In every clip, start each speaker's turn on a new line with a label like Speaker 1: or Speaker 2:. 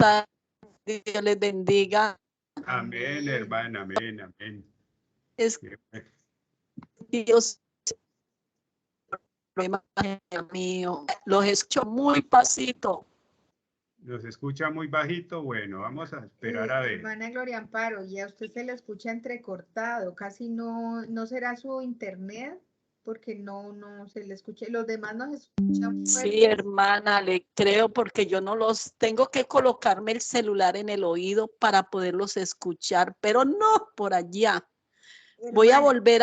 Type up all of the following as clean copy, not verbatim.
Speaker 1: tardes. Dios les bendiga.
Speaker 2: Amén, hermana, amén, amén.
Speaker 1: Es que Dios mío, los escucho muy pasito.
Speaker 2: ¿Nos escucha muy bajito? Bueno, vamos a esperar a ver.
Speaker 3: Hermana Gloria Amparo, y a usted se le escucha entrecortado, casi no será su internet, porque no se le escucha, los demás nos escuchan fuerte.
Speaker 1: Sí, hermana, le creo porque yo no los tengo que colocarme el celular en el oído para poderlos escuchar, pero no por allá.
Speaker 3: Hermana,
Speaker 1: voy a volver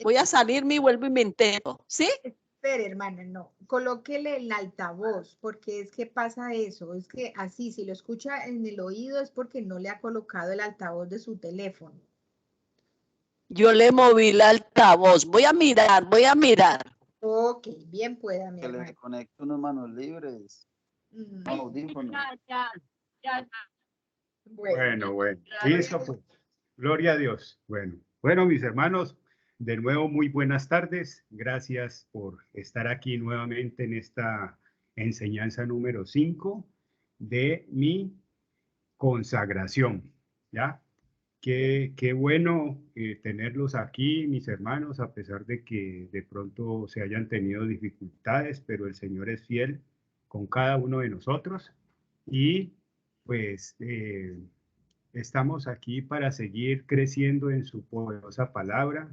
Speaker 1: voy a salirme y vuelvo y me entero, ¿sí?
Speaker 3: Espere, hermana, no, colóquele el altavoz, porque es que pasa eso, es que así, si lo escucha en el oído es porque no le ha colocado el altavoz de su teléfono.
Speaker 1: Yo le moví el altavoz, voy a mirar.
Speaker 3: Ok, bien pueda, mi
Speaker 4: Que
Speaker 3: hermana.
Speaker 4: les conecte unos manos libres. Audífonos.
Speaker 1: Ya.
Speaker 2: Bueno. Listo, pues. Gloria a Dios. Bueno, mis hermanos, de nuevo muy buenas tardes. Gracias por estar aquí nuevamente en esta enseñanza número 5 de mi consagración. ¿Ya? Qué bueno tenerlos aquí, mis hermanos, a pesar de que de pronto se hayan tenido dificultades, pero el Señor es fiel con cada uno de nosotros. Y pues estamos aquí para seguir creciendo en su poderosa palabra,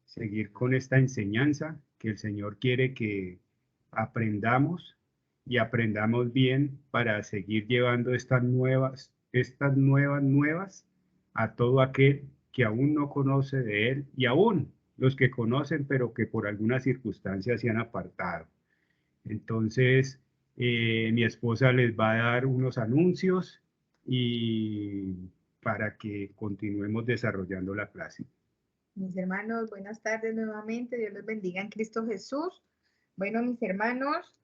Speaker 2: seguir con esta enseñanza que el Señor quiere que aprendamos y aprendamos bien para seguir llevando estas nuevas a todo aquel que aún no conoce de Él y aún los que conocen pero que por algunas circunstancias se han apartado. Entonces, mi esposa les va a dar unos anuncios y para que continuemos desarrollando la clase.
Speaker 3: Mis hermanos, buenas tardes nuevamente. Dios les bendiga en Cristo Jesús. Bueno, mis hermanos,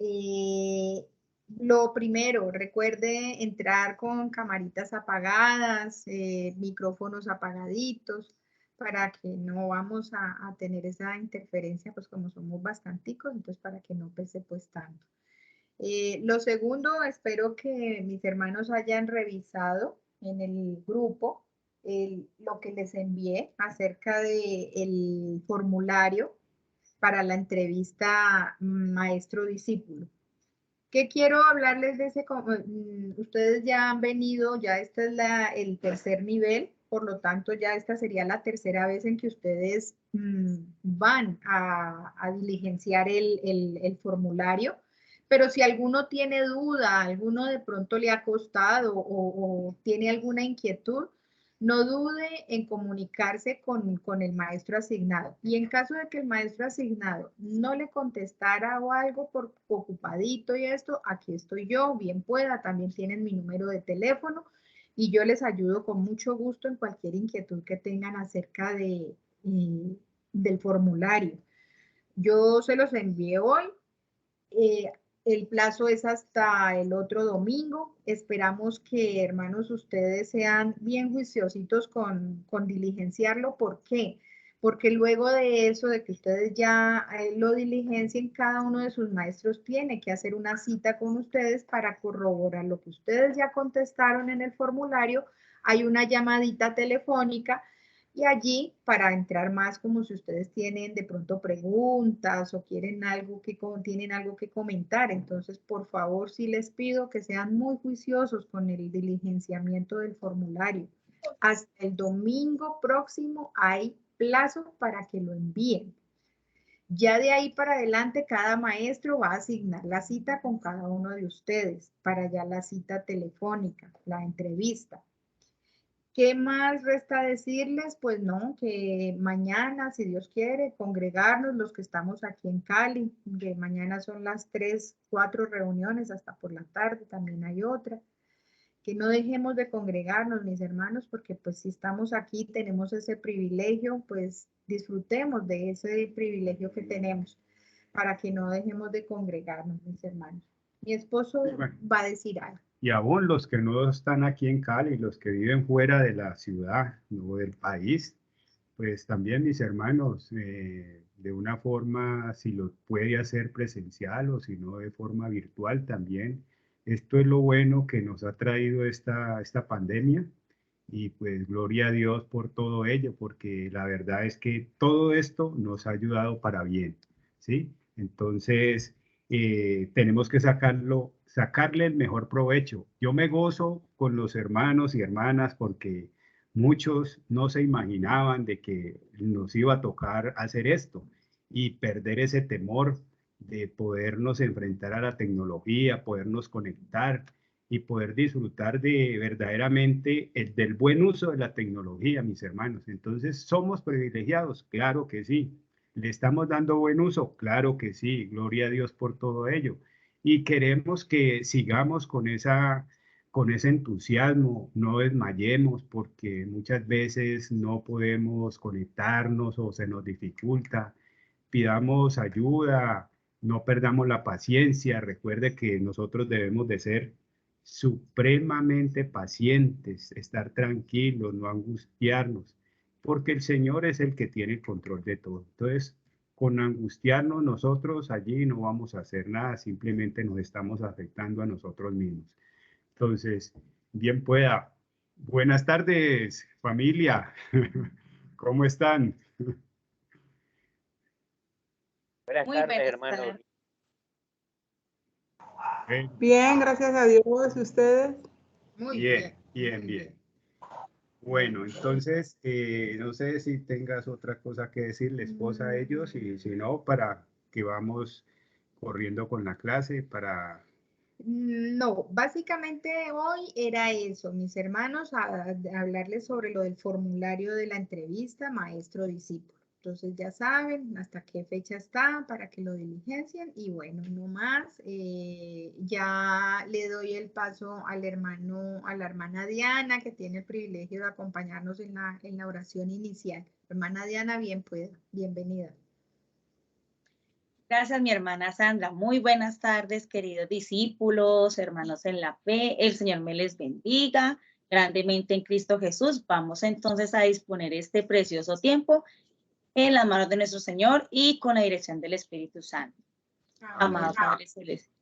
Speaker 3: lo primero, recuerde entrar con camaritas apagadas, micrófonos apagaditos, para que no vamos a tener esa interferencia, pues como somos bastanticos, entonces para que no pese pues tanto. Lo segundo, espero que mis hermanos hayan revisado en el grupo lo que les envié acerca del formulario para la entrevista maestro-discípulo. ¿Qué quiero hablarles de ese? Ustedes ya han venido, ya este es el tercer nivel, por lo tanto ya esta sería la tercera vez en que ustedes van a diligenciar el formulario. Pero si alguno tiene duda, alguno de pronto le ha costado o tiene alguna inquietud, no dude en comunicarse con el maestro asignado. Y en caso de que el maestro asignado no le contestara o algo por ocupadito y esto, aquí estoy yo, bien pueda, también tienen mi número de teléfono y yo les ayudo con mucho gusto en cualquier inquietud que tengan acerca del formulario. Yo se los envié hoy. El plazo es hasta el otro domingo. Esperamos que, hermanos, ustedes sean bien juiciositos con diligenciarlo. ¿Por qué? Porque luego de eso, de que ustedes ya lo diligencien, cada uno de sus maestros tiene que hacer una cita con ustedes para corroborar lo que ustedes ya contestaron en el formulario. Hay una llamadita telefónica. Y allí, para entrar más, como si ustedes tienen de pronto preguntas o quieren tienen algo que comentar, entonces, por favor, sí les pido que sean muy juiciosos con el diligenciamiento del formulario. Hasta el domingo próximo hay plazo para que lo envíen. Ya de ahí para adelante, cada maestro va a asignar la cita con cada uno de ustedes, para ya la cita telefónica, la entrevista. ¿Qué más resta decirles? Pues no, que mañana, si Dios quiere, congregarnos los que estamos aquí en Cali, que mañana son las 3, 4 reuniones, hasta por la tarde también hay otra. Que no dejemos de congregarnos, mis hermanos, porque pues si estamos aquí, tenemos ese privilegio, pues disfrutemos de ese privilegio que tenemos, para que no dejemos de congregarnos, mis hermanos. Mi esposo va a decir algo.
Speaker 2: Y aún los que no están aquí en Cali, los que viven fuera de la ciudad o del país, pues también mis hermanos, de una forma, si lo puede hacer presencial o si no de forma virtual también, Esto es lo bueno que nos ha traído esta pandemia y pues gloria a Dios por todo ello, porque la verdad es que todo esto nos ha ayudado para bien, ¿sí? Entonces, tenemos que sacarle el mejor provecho. Yo me gozo con los hermanos y hermanas porque muchos no se imaginaban de que nos iba a tocar hacer esto y perder ese temor de podernos enfrentar a la tecnología, podernos conectar y poder disfrutar de verdaderamente del buen uso de la tecnología, mis hermanos. Entonces, ¿somos privilegiados? Claro que sí. ¿Le estamos dando buen uso? Claro que sí. Gloria a Dios por todo ello. Y queremos que sigamos con ese entusiasmo, no desmayemos porque muchas veces no podemos conectarnos o se nos dificulta. Pidamos ayuda, no perdamos la paciencia. Recuerde que nosotros debemos de ser supremamente pacientes, estar tranquilos, no angustiarnos, porque el Señor es el que tiene el control de todo. Entonces, con angustiarnos nosotros allí no vamos a hacer nada, simplemente nos estamos afectando a nosotros mismos. Entonces, bien pueda. Buenas tardes, familia. ¿Cómo están?
Speaker 5: Buenas
Speaker 3: Muy
Speaker 5: tardes,
Speaker 3: buenas
Speaker 5: hermano.
Speaker 3: tardes.
Speaker 6: Bien, gracias a Dios. ¿Y ustedes?
Speaker 3: Muy
Speaker 2: Bien,
Speaker 3: bien,
Speaker 2: bien,
Speaker 3: muy
Speaker 2: bien. Bueno, entonces, no sé si tengas otra cosa que decirle, esposa, a ellos, y si no, para que vamos corriendo con la clase, para...
Speaker 3: No, básicamente hoy era eso, mis hermanos, hablarles sobre lo del formulario de la entrevista maestro-discípulo. Entonces ya saben hasta qué fecha está para que lo diligencien y bueno, no más. Ya le doy el paso al hermano, a la hermana Diana, que tiene el privilegio de acompañarnos en la oración inicial. Hermana Diana, bien pueda, bienvenida.
Speaker 7: Gracias, mi hermana Sandra. Muy buenas tardes, queridos discípulos, hermanos en la fe. El Señor me les bendiga grandemente en Cristo Jesús. Vamos entonces a disponer este precioso tiempo en las manos de nuestro Señor y con la dirección del Espíritu Santo. Amado Padre Celestial.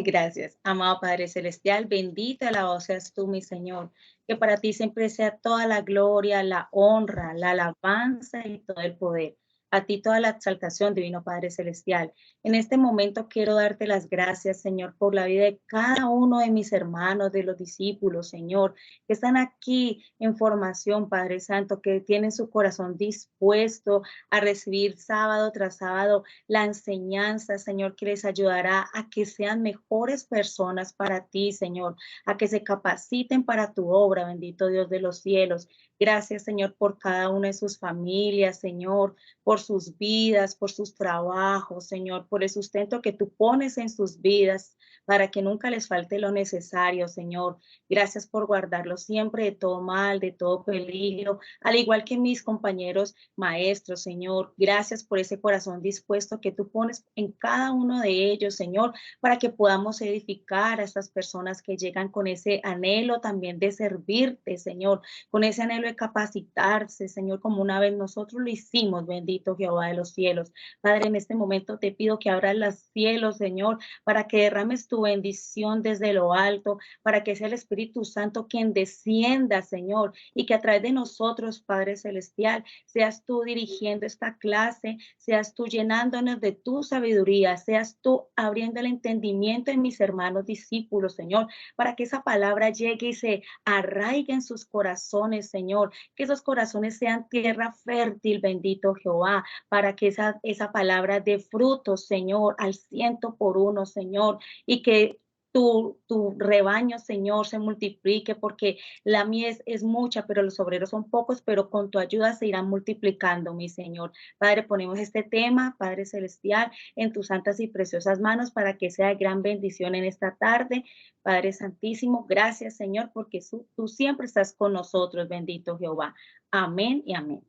Speaker 7: Gracias. Amado Padre Celestial, bendita la voz seas tú, mi Señor. Que para ti siempre sea toda la gloria, la honra, la alabanza y todo el poder. A ti toda la exaltación, Divino Padre Celestial. En este momento quiero darte las gracias, Señor, por la vida de cada uno de mis hermanos, de los discípulos, Señor, que están aquí en formación, Padre Santo, que tienen su corazón dispuesto a recibir sábado tras sábado la enseñanza, Señor, que les ayudará a que sean mejores personas para ti, Señor, a que se capaciten para tu obra, bendito Dios de los cielos. Gracias, Señor, por cada una de sus familias, Señor, por sus vidas, por sus trabajos, Señor, por el sustento que tú pones en sus vidas para que nunca les falte lo necesario, Señor. Gracias por guardarlos siempre de todo mal, de todo peligro, al igual que mis compañeros maestros, Señor. Gracias por ese corazón dispuesto que tú pones en cada uno de ellos, Señor, para que podamos edificar a estas personas que llegan con ese anhelo también de servirte, Señor, con ese anhelo de capacitarse, Señor, como una vez nosotros lo hicimos, bendito Jehová de los cielos. Padre, en este momento te pido que abras los cielos, Señor, para que derrames tu bendición desde lo alto, para que sea el Espíritu Santo quien descienda, Señor, y que a través de nosotros, Padre Celestial, seas tú dirigiendo esta clase, seas tú llenándonos de tu sabiduría, seas tú abriendo el entendimiento en mis hermanos discípulos, Señor, para que esa palabra llegue y se arraigue en sus corazones, Señor, que esos corazones sean tierra fértil, bendito Jehová, para que esa palabra dé frutos, Señor, al 100 por 1, Señor, y que tu rebaño, Señor, se multiplique, porque la mies es mucha, pero los obreros son pocos, pero con tu ayuda se irán multiplicando, mi Señor. Padre, ponemos este tema, Padre Celestial, en tus santas y preciosas manos para que sea de gran bendición en esta tarde. Padre Santísimo, gracias, Señor, porque tú siempre estás con nosotros, bendito Jehová. Amén y amén.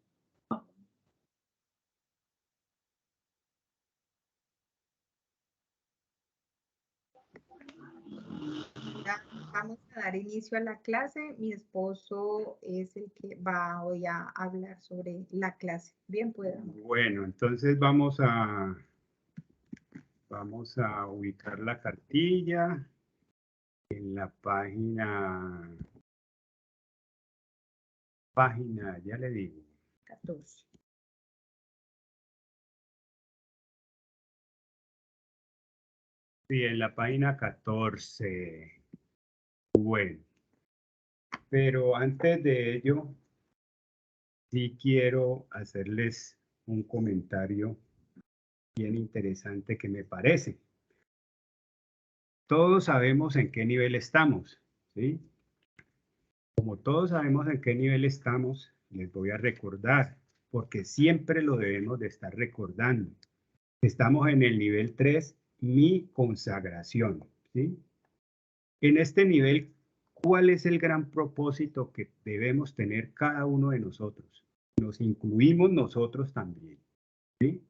Speaker 3: Vamos a dar inicio a la clase. Mi esposo es el que va hoy a hablar sobre la clase. Bien, pueda.
Speaker 2: Bueno, entonces vamos a ubicar la cartilla. en la página, ya le digo.
Speaker 3: 14.
Speaker 2: Sí, en la página 14. Bueno, pero antes de ello, sí quiero hacerles un comentario bien interesante que me parece. Todos sabemos en qué nivel estamos, ¿sí? Como todos sabemos en qué nivel estamos, les voy a recordar, porque siempre lo debemos de estar recordando. Estamos en el nivel 3, mi consagración, ¿sí? En este nivel, ¿cuál es el gran propósito que debemos tener cada uno de nosotros? Nos incluimos nosotros también, ¿sí?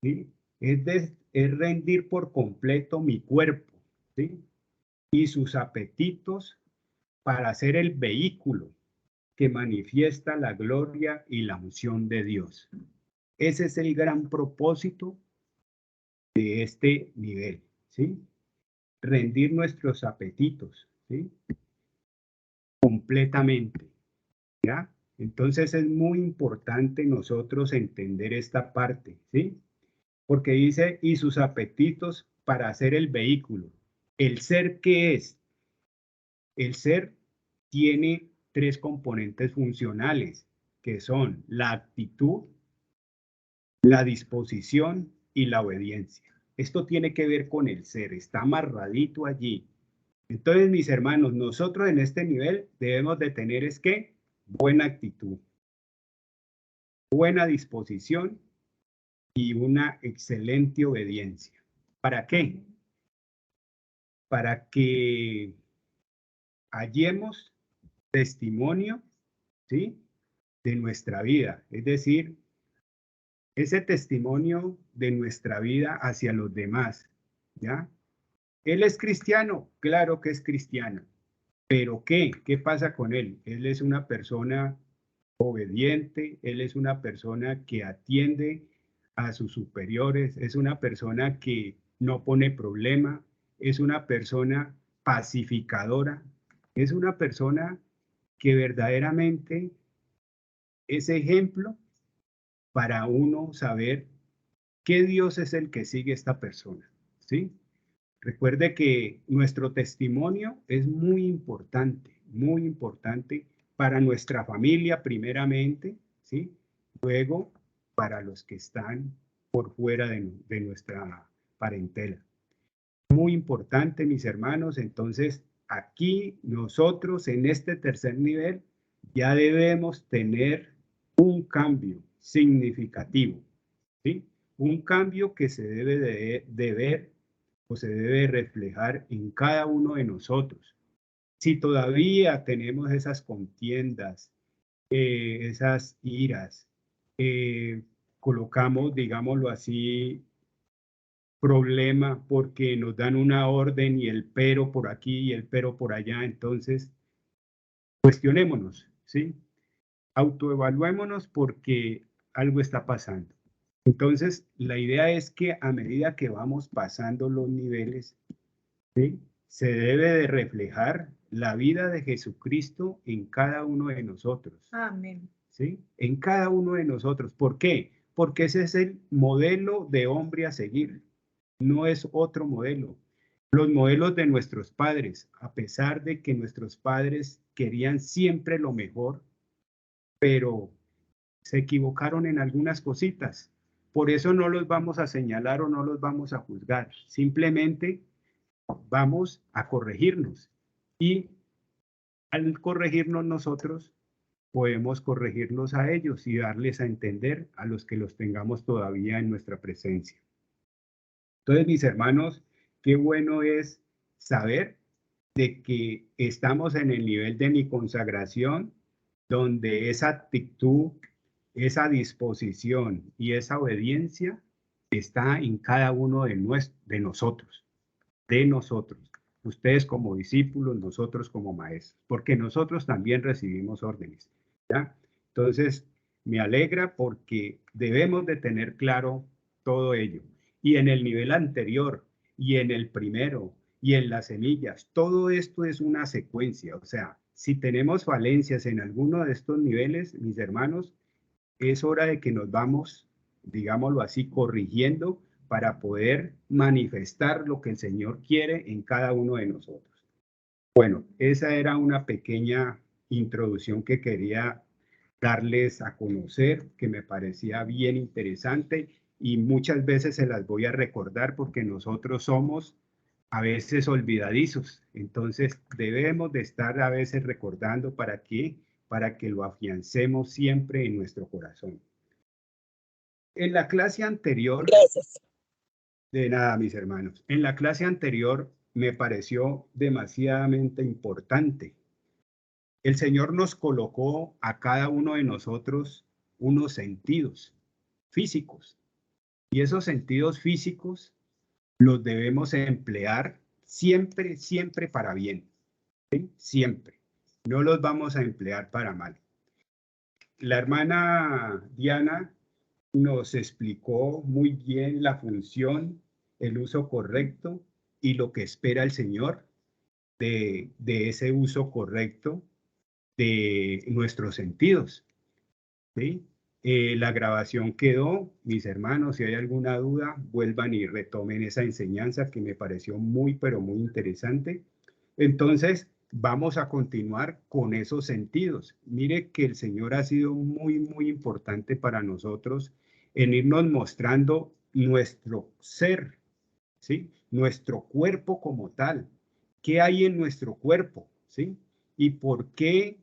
Speaker 2: ¿Sí? Es rendir por completo mi cuerpo, ¿sí? Y sus apetitos para ser el vehículo que manifiesta la gloria y la unción de Dios. Ese es el gran propósito de este nivel, ¿sí? Rendir nuestros apetitos, ¿sí? Completamente, ¿ya? Entonces es muy importante nosotros entender esta parte, ¿sí? Porque dice, y sus apetitos para hacer el vehículo. ¿El ser qué es? El ser tiene 3 componentes funcionales, que son la actitud, la disposición y la obediencia. Esto tiene que ver con el ser, está amarradito allí. Entonces, mis hermanos, nosotros en este nivel debemos de tener es que buena actitud, buena disposición y una excelente obediencia. ¿Para qué? Para que hallemos testimonio, ¿sí? De nuestra vida, es decir, ese testimonio de nuestra vida hacia los demás, ¿ya? Él es cristiano, claro que es cristiano, pero ¿qué? ¿Qué pasa con él? Él es una persona obediente, él es una persona que atiende a sus superiores, es una persona que no pone problema, es una persona pacificadora, es una persona que verdaderamente es ejemplo para uno saber qué Dios es el que sigue esta persona, ¿sí? Recuerde que nuestro testimonio es muy importante para nuestra familia primeramente, ¿sí? Luego para los que están por fuera de nuestra parentela. Muy importante, mis hermanos, entonces aquí nosotros en este tercer nivel ya debemos tener un cambio significativo, ¿sí? Un cambio que se debe de ver o se debe reflejar en cada uno de nosotros. Si todavía tenemos esas contiendas, esas iras, colocamos, digámoslo así, problema porque nos dan una orden y el pero por aquí y el pero por allá, entonces cuestionémonos, ¿sí? Autoevaluémonos porque algo está pasando. Entonces, la idea es que a medida que vamos pasando los niveles, ¿sí? Se debe de reflejar la vida de Jesucristo en cada uno de nosotros.
Speaker 3: Amén.
Speaker 2: ¿Sí? En cada uno de nosotros. ¿Por qué? Porque ese es el modelo de hombre a seguir. No es otro modelo. Los modelos de nuestros padres, a pesar de que nuestros padres querían siempre lo mejor, pero se equivocaron en algunas cositas. Por eso no los vamos a señalar o no los vamos a juzgar. Simplemente vamos a corregirnos. Y al corregirnos nosotros, podemos corregirlos a ellos y darles a entender a los que los tengamos todavía en nuestra presencia. Entonces, mis hermanos, qué bueno es saber de que estamos en el nivel de mi consagración, donde esa actitud, esa disposición y esa obediencia está en cada uno de nosotros, ustedes como discípulos, nosotros como maestros, porque nosotros también recibimos órdenes, ¿ya? Entonces, me alegra porque debemos de tener claro todo ello. Y en el nivel anterior, y en el primero, y en las semillas. Todo esto es una secuencia. O sea, si tenemos falencias en alguno de estos niveles, mis hermanos, es hora de que nos vamos, digámoslo así, corrigiendo para poder manifestar lo que el Señor quiere en cada uno de nosotros. Bueno, esa era una pequeña introducción que quería darles a conocer, que me parecía bien interesante y muchas veces se las voy a recordar porque nosotros somos a veces olvidadizos. Entonces debemos de estar a veces recordando para que lo afiancemos siempre en nuestro corazón. En la clase anterior,
Speaker 1: Gracias.
Speaker 2: de nada, mis hermanos, en la clase anterior me pareció demasiadamente importante. El Señor nos colocó a cada uno de nosotros unos sentidos físicos y esos sentidos físicos los debemos emplear siempre, siempre para bien, ¿sí? Siempre. No los vamos a emplear para mal. La hermana Diana nos explicó muy bien la función, el uso correcto y lo que espera el Señor de ese uso correcto de nuestros sentidos, ¿sí? La grabación quedó, mis hermanos, si hay alguna duda, vuelvan y retomen esa enseñanza que me pareció muy, pero muy interesante. Entonces, vamos a continuar con esos sentidos. Mire que el Señor ha sido muy, muy importante para nosotros en irnos mostrando nuestro ser, ¿sí? Nuestro cuerpo como tal. ¿Qué hay en nuestro cuerpo? ¿Sí? ¿Y por qué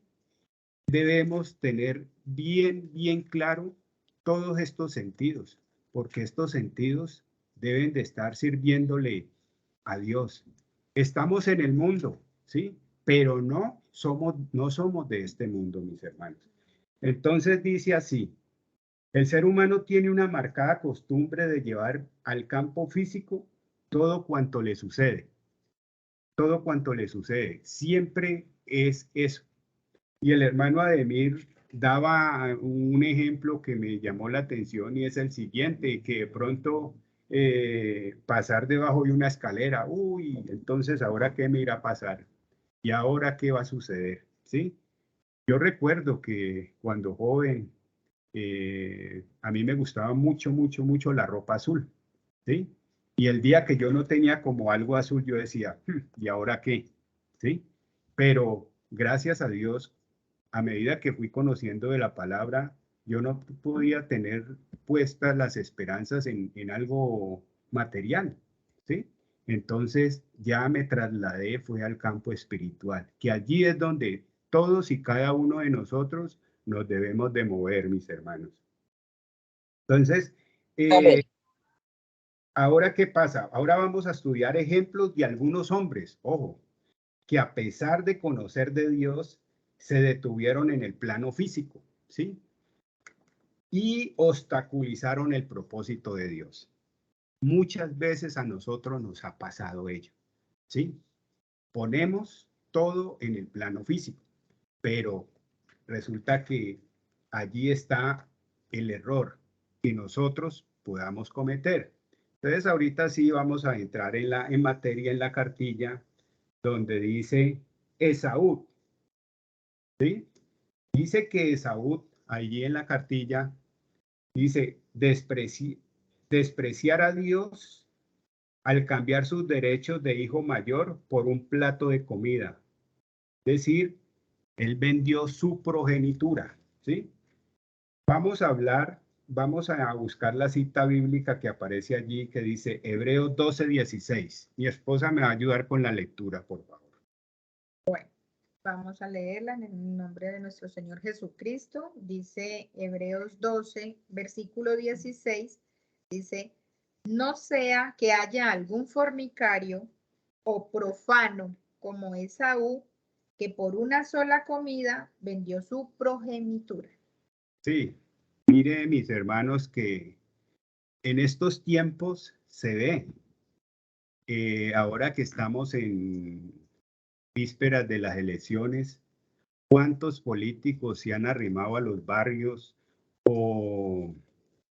Speaker 2: debemos tener bien, bien claro todos estos sentidos? Porque estos sentidos deben de estar sirviéndole a Dios. Estamos en el mundo, ¿sí? Pero no somos de este mundo, mis hermanos. Entonces dice así, el ser humano tiene una marcada costumbre de llevar al campo físico todo cuanto le sucede. Todo cuanto le sucede. Siempre es eso. Y el hermano Ademir daba un ejemplo que me llamó la atención y es el siguiente, que de pronto pasar debajo de una escalera, uy, entonces ahora qué me irá a pasar y ahora qué va a suceder, ¿sí? Yo recuerdo que cuando joven a mí me gustaba mucho, mucho, mucho la ropa azul, ¿sí? Y el día que yo no tenía como algo azul, yo decía, ¿y ahora qué? ¿Sí? Pero gracias a Dios, a medida que fui conociendo de la palabra, yo no podía tener puestas las esperanzas en algo material, ¿sí? Entonces ya me trasladé, fue al campo espiritual, que allí es donde todos y cada uno de nosotros nos debemos de mover, mis hermanos. Entonces, ahora, ¿qué pasa? Ahora vamos a estudiar ejemplos de algunos hombres, ojo, que a pesar de conocer de Dios, se detuvieron en el plano físico, ¿sí? Y obstaculizaron el propósito de Dios. Muchas veces a nosotros nos ha pasado ello, ¿sí? Ponemos todo en el plano físico, pero resulta que allí está el error que nosotros podamos cometer. Entonces, ahorita sí vamos a entrar en materia en la cartilla donde dice Esaú, ¿sí? Dice que Esaú, allí en la cartilla, dice despreciar a Dios al cambiar sus derechos de hijo mayor por un plato de comida. Es decir, él vendió su progenitura, ¿sí? Vamos a buscar la cita bíblica que aparece allí que dice Hebreos 12:16. Mi esposa me va a ayudar con la lectura, por favor.
Speaker 3: Bueno, vamos a leerla en el nombre de nuestro Señor Jesucristo. Dice Hebreos 12, versículo 16, dice, no sea que haya algún fornicario o profano como Esaú, que por una sola comida vendió su progenitura.
Speaker 2: Sí, mire, mis hermanos, que en estos tiempos se ve, ahora que estamos en vísperas de las elecciones, cuántos políticos se han arrimado a los barrios o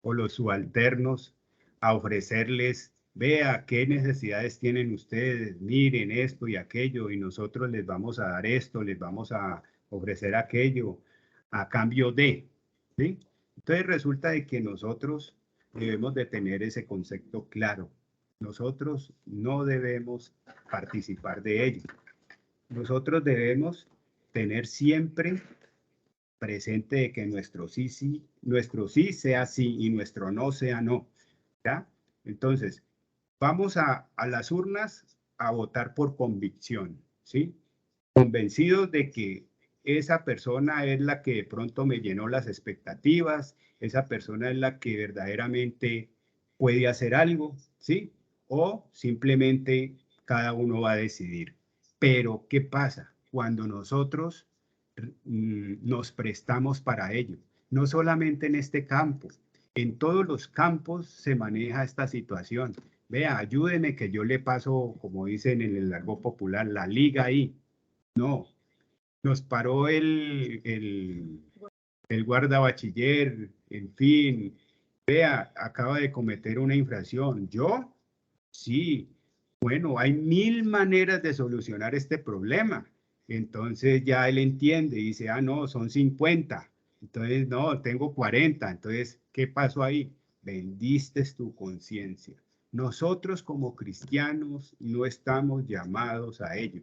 Speaker 2: los subalternos a ofrecerles vea qué necesidades tienen ustedes, miren esto y aquello, y nosotros les vamos a dar esto, les vamos a ofrecer aquello a cambio de, ¿sí? Entonces resulta de que nosotros debemos de tener ese concepto claro. Nosotros no debemos participar de ello. Nosotros debemos tener siempre presente de que nuestro sí sea sí y nuestro no sea no, ¿ya? Entonces, vamos a las urnas a votar por convicción, ¿sí? Convencidos de que esa persona es la que de pronto me llenó las expectativas, esa persona es la que verdaderamente puede hacer algo, ¿sí? O simplemente cada uno va a decidir. Pero, ¿qué pasa cuando nosotros nos prestamos para ello? No solamente en este campo, en todos los campos se maneja esta situación. Vea, ayúdeme que yo le paso, como dicen en el largo popular, la liga ahí. No, nos paró el guardabachiller, en fin, vea, acaba de cometer una infracción. ¿Yo? Sí. Bueno, hay 1000 maneras de solucionar este problema. Entonces ya él entiende y dice, ah, no, son 50. Entonces, no, tengo 40. Entonces, ¿qué pasó ahí? Vendiste tu conciencia. Nosotros como cristianos no estamos llamados a ello.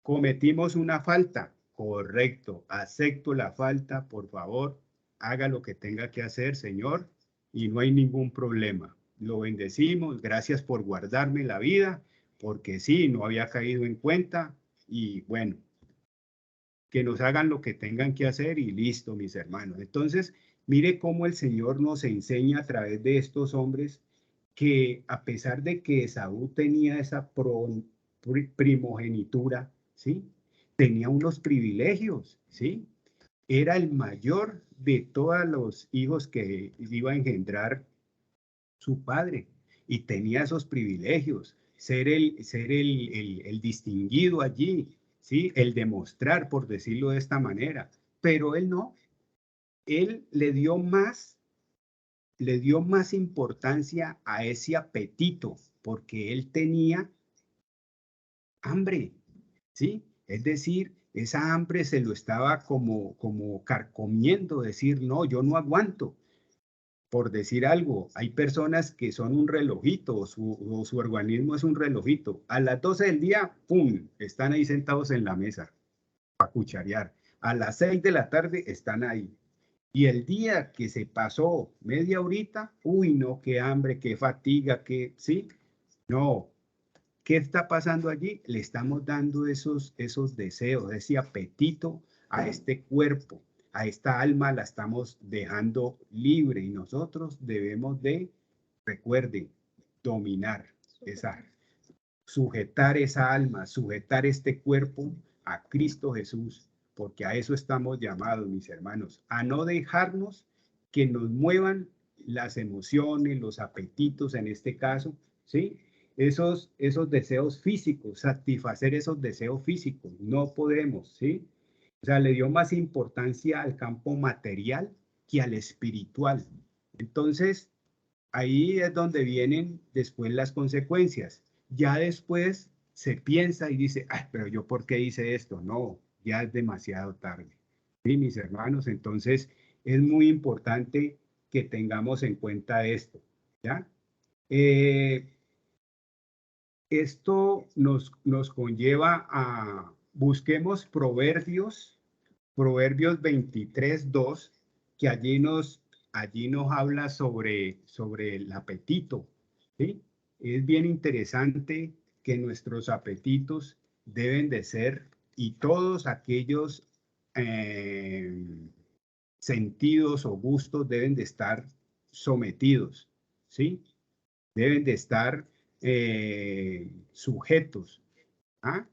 Speaker 2: Cometimos una falta, correcto, acepto la falta, por favor, haga lo que tenga que hacer, Señor, y no hay ningún problema. Lo bendecimos, gracias por guardarme la vida, porque sí, no había caído en cuenta, y bueno, que nos hagan lo que tengan que hacer y listo, mis hermanos. Entonces, mire cómo el Señor nos enseña a través de estos hombres que a pesar de que Esaú tenía esa primogenitura, ¿sí? Tenía unos privilegios, ¿sí? Era el mayor de todos los hijos que iba a engendrar su padre y tenía esos privilegios, ser el distinguido allí, ¿sí? El demostrar, por decirlo de esta manera, pero él no, él le dio más importancia a ese apetito, porque él tenía hambre, ¿sí? Es decir, esa hambre se lo estaba como carcomiendo, decir, no, yo no aguanto. Por decir algo, hay personas que son un relojito, o su organismo es un relojito. A las 12 del día, ¡pum!, están ahí sentados en la mesa para cucharear. A las 6 de la tarde están ahí. Y el día que se pasó media horita, uy, no, qué hambre, qué fatiga, qué, ¿sí? No, ¿qué está pasando allí? Le estamos dando esos deseos, ese apetito a este cuerpo, a esta alma la estamos dejando libre y nosotros debemos de, recuerden, dominar sujetar esa alma, sujetar este cuerpo a Cristo Jesús, porque a eso estamos llamados, mis hermanos, a no dejarnos que nos muevan las emociones, los apetitos en este caso, ¿sí? Esos deseos físicos, satisfacer esos deseos físicos, no podemos, ¿sí? O sea, le dio más importancia al campo material que al espiritual. Entonces, ahí es donde vienen después las consecuencias. Ya después se piensa y dice, ay, pero yo ¿por qué hice esto? No, ya es demasiado tarde. Sí, mis hermanos, entonces es muy importante que tengamos en cuenta esto, ¿ya? Esto nos conlleva a, busquemos Proverbios 23:2, que allí nos habla sobre el apetito, ¿sí? Es bien interesante que nuestros apetitos deben de ser, y todos aquellos sentidos o gustos deben de estar sometidos, ¿sí? Deben de estar sujetos a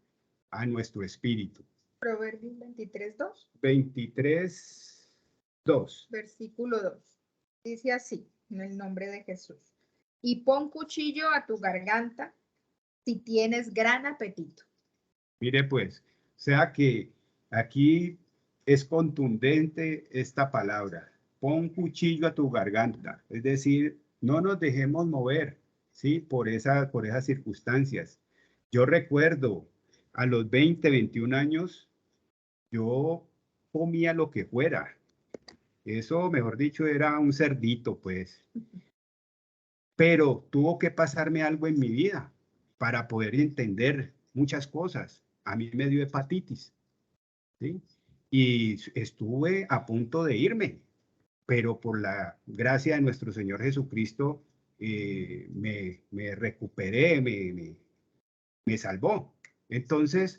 Speaker 2: nuestro espíritu.
Speaker 3: Proverbios 23:2.
Speaker 2: 23:2.
Speaker 3: Versículo 2. Dice así, en el nombre de Jesús. Y pon cuchillo a tu garganta si tienes gran apetito.
Speaker 2: Mire pues, o sea que aquí es contundente esta palabra. Pon cuchillo a tu garganta. Es decir, no nos dejemos mover, ¿sí? Por esas circunstancias. Yo recuerdo a los 20, 21 años, yo comía lo que fuera. Eso, mejor dicho, era un cerdito, pues. Pero tuvo que pasarme algo en mi vida para poder entender muchas cosas. A mí me dio hepatitis, ¿sí? Y estuve a punto de irme, pero por la gracia de nuestro Señor Jesucristo me recuperé, me salvó. Entonces,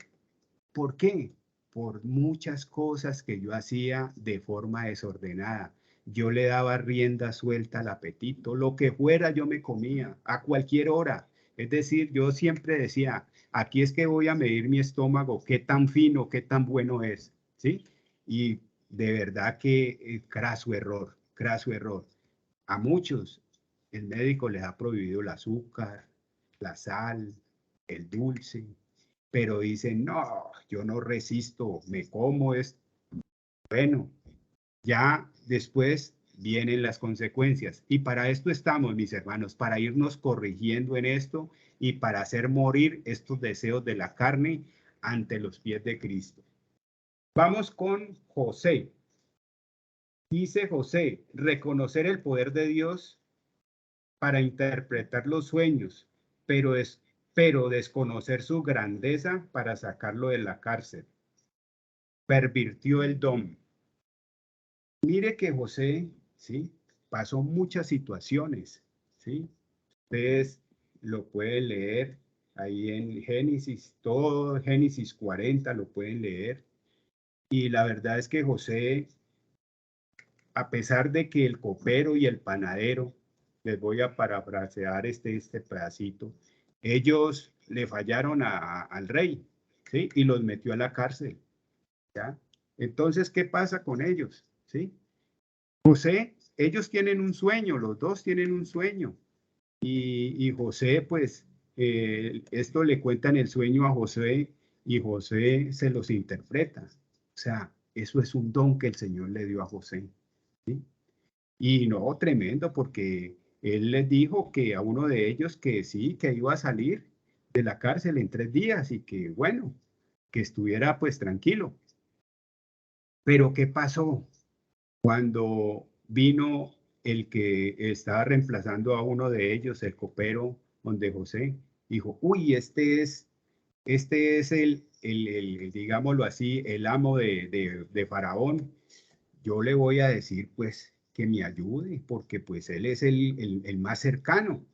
Speaker 2: ¿por qué? Por muchas cosas que yo hacía de forma desordenada. Yo le daba rienda suelta al apetito, lo que fuera yo me comía a cualquier hora. Es decir, yo siempre decía, aquí es que voy a medir mi estómago, qué tan fino, qué tan bueno es, ¿sí? Y de verdad que craso error, craso error. A muchos el médico les ha prohibido el azúcar, la sal, el dulce, pero dicen, no, yo no resisto, me como esto. Bueno, ya después vienen las consecuencias. Y para esto estamos, mis hermanos, para irnos corrigiendo en esto y para hacer morir estos deseos de la carne ante los pies de Cristo. Vamos con José. Dice José, reconocer el poder de Dios para interpretar los sueños, pero desconocer su grandeza para sacarlo de la cárcel. Pervirtió el don. Mire que José, ¿sí? Pasó muchas situaciones, ¿sí? Ustedes lo pueden leer ahí en Génesis, todo Génesis 40 lo pueden leer. Y la verdad es que José, a pesar de que el copero y el panadero, les voy a parafrasear este pedacito, ellos le fallaron al rey, ¿sí? Y los metió a la cárcel, ¿ya? Entonces, ¿qué pasa con ellos? ¿Sí? José, ellos tienen un sueño, los dos tienen un sueño. Y José, pues, esto le cuentan el sueño a José y José se los interpreta. O sea, eso es un don que el Señor le dio a José, ¿sí? Y no, tremendo, porque él les dijo que a uno de ellos que sí, que iba a salir de la cárcel en 3 días y que, bueno, que estuviera pues tranquilo. Pero ¿qué pasó? Cuando vino el que estaba reemplazando a uno de ellos, el copero, donde José dijo, uy, este es digámoslo así, el amo de Faraón. Yo le voy a decir, pues, que me ayude, porque pues él es el más cercano.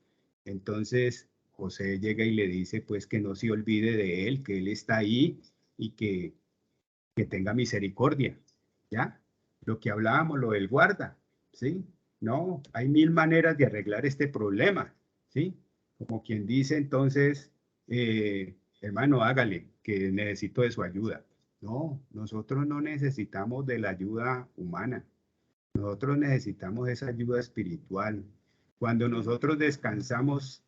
Speaker 2: Entonces, José llega y le dice, pues, que no se olvide de él, que él está ahí y que tenga misericordia, ¿ya? Lo que hablábamos, lo del guarda, ¿sí? No, hay 1000 maneras de arreglar este problema, ¿sí? Como quien dice, entonces, hermano, hágale, que necesito de su ayuda. No, nosotros no necesitamos de la ayuda humana, nosotros necesitamos esa ayuda espiritual. Cuando nosotros descansamos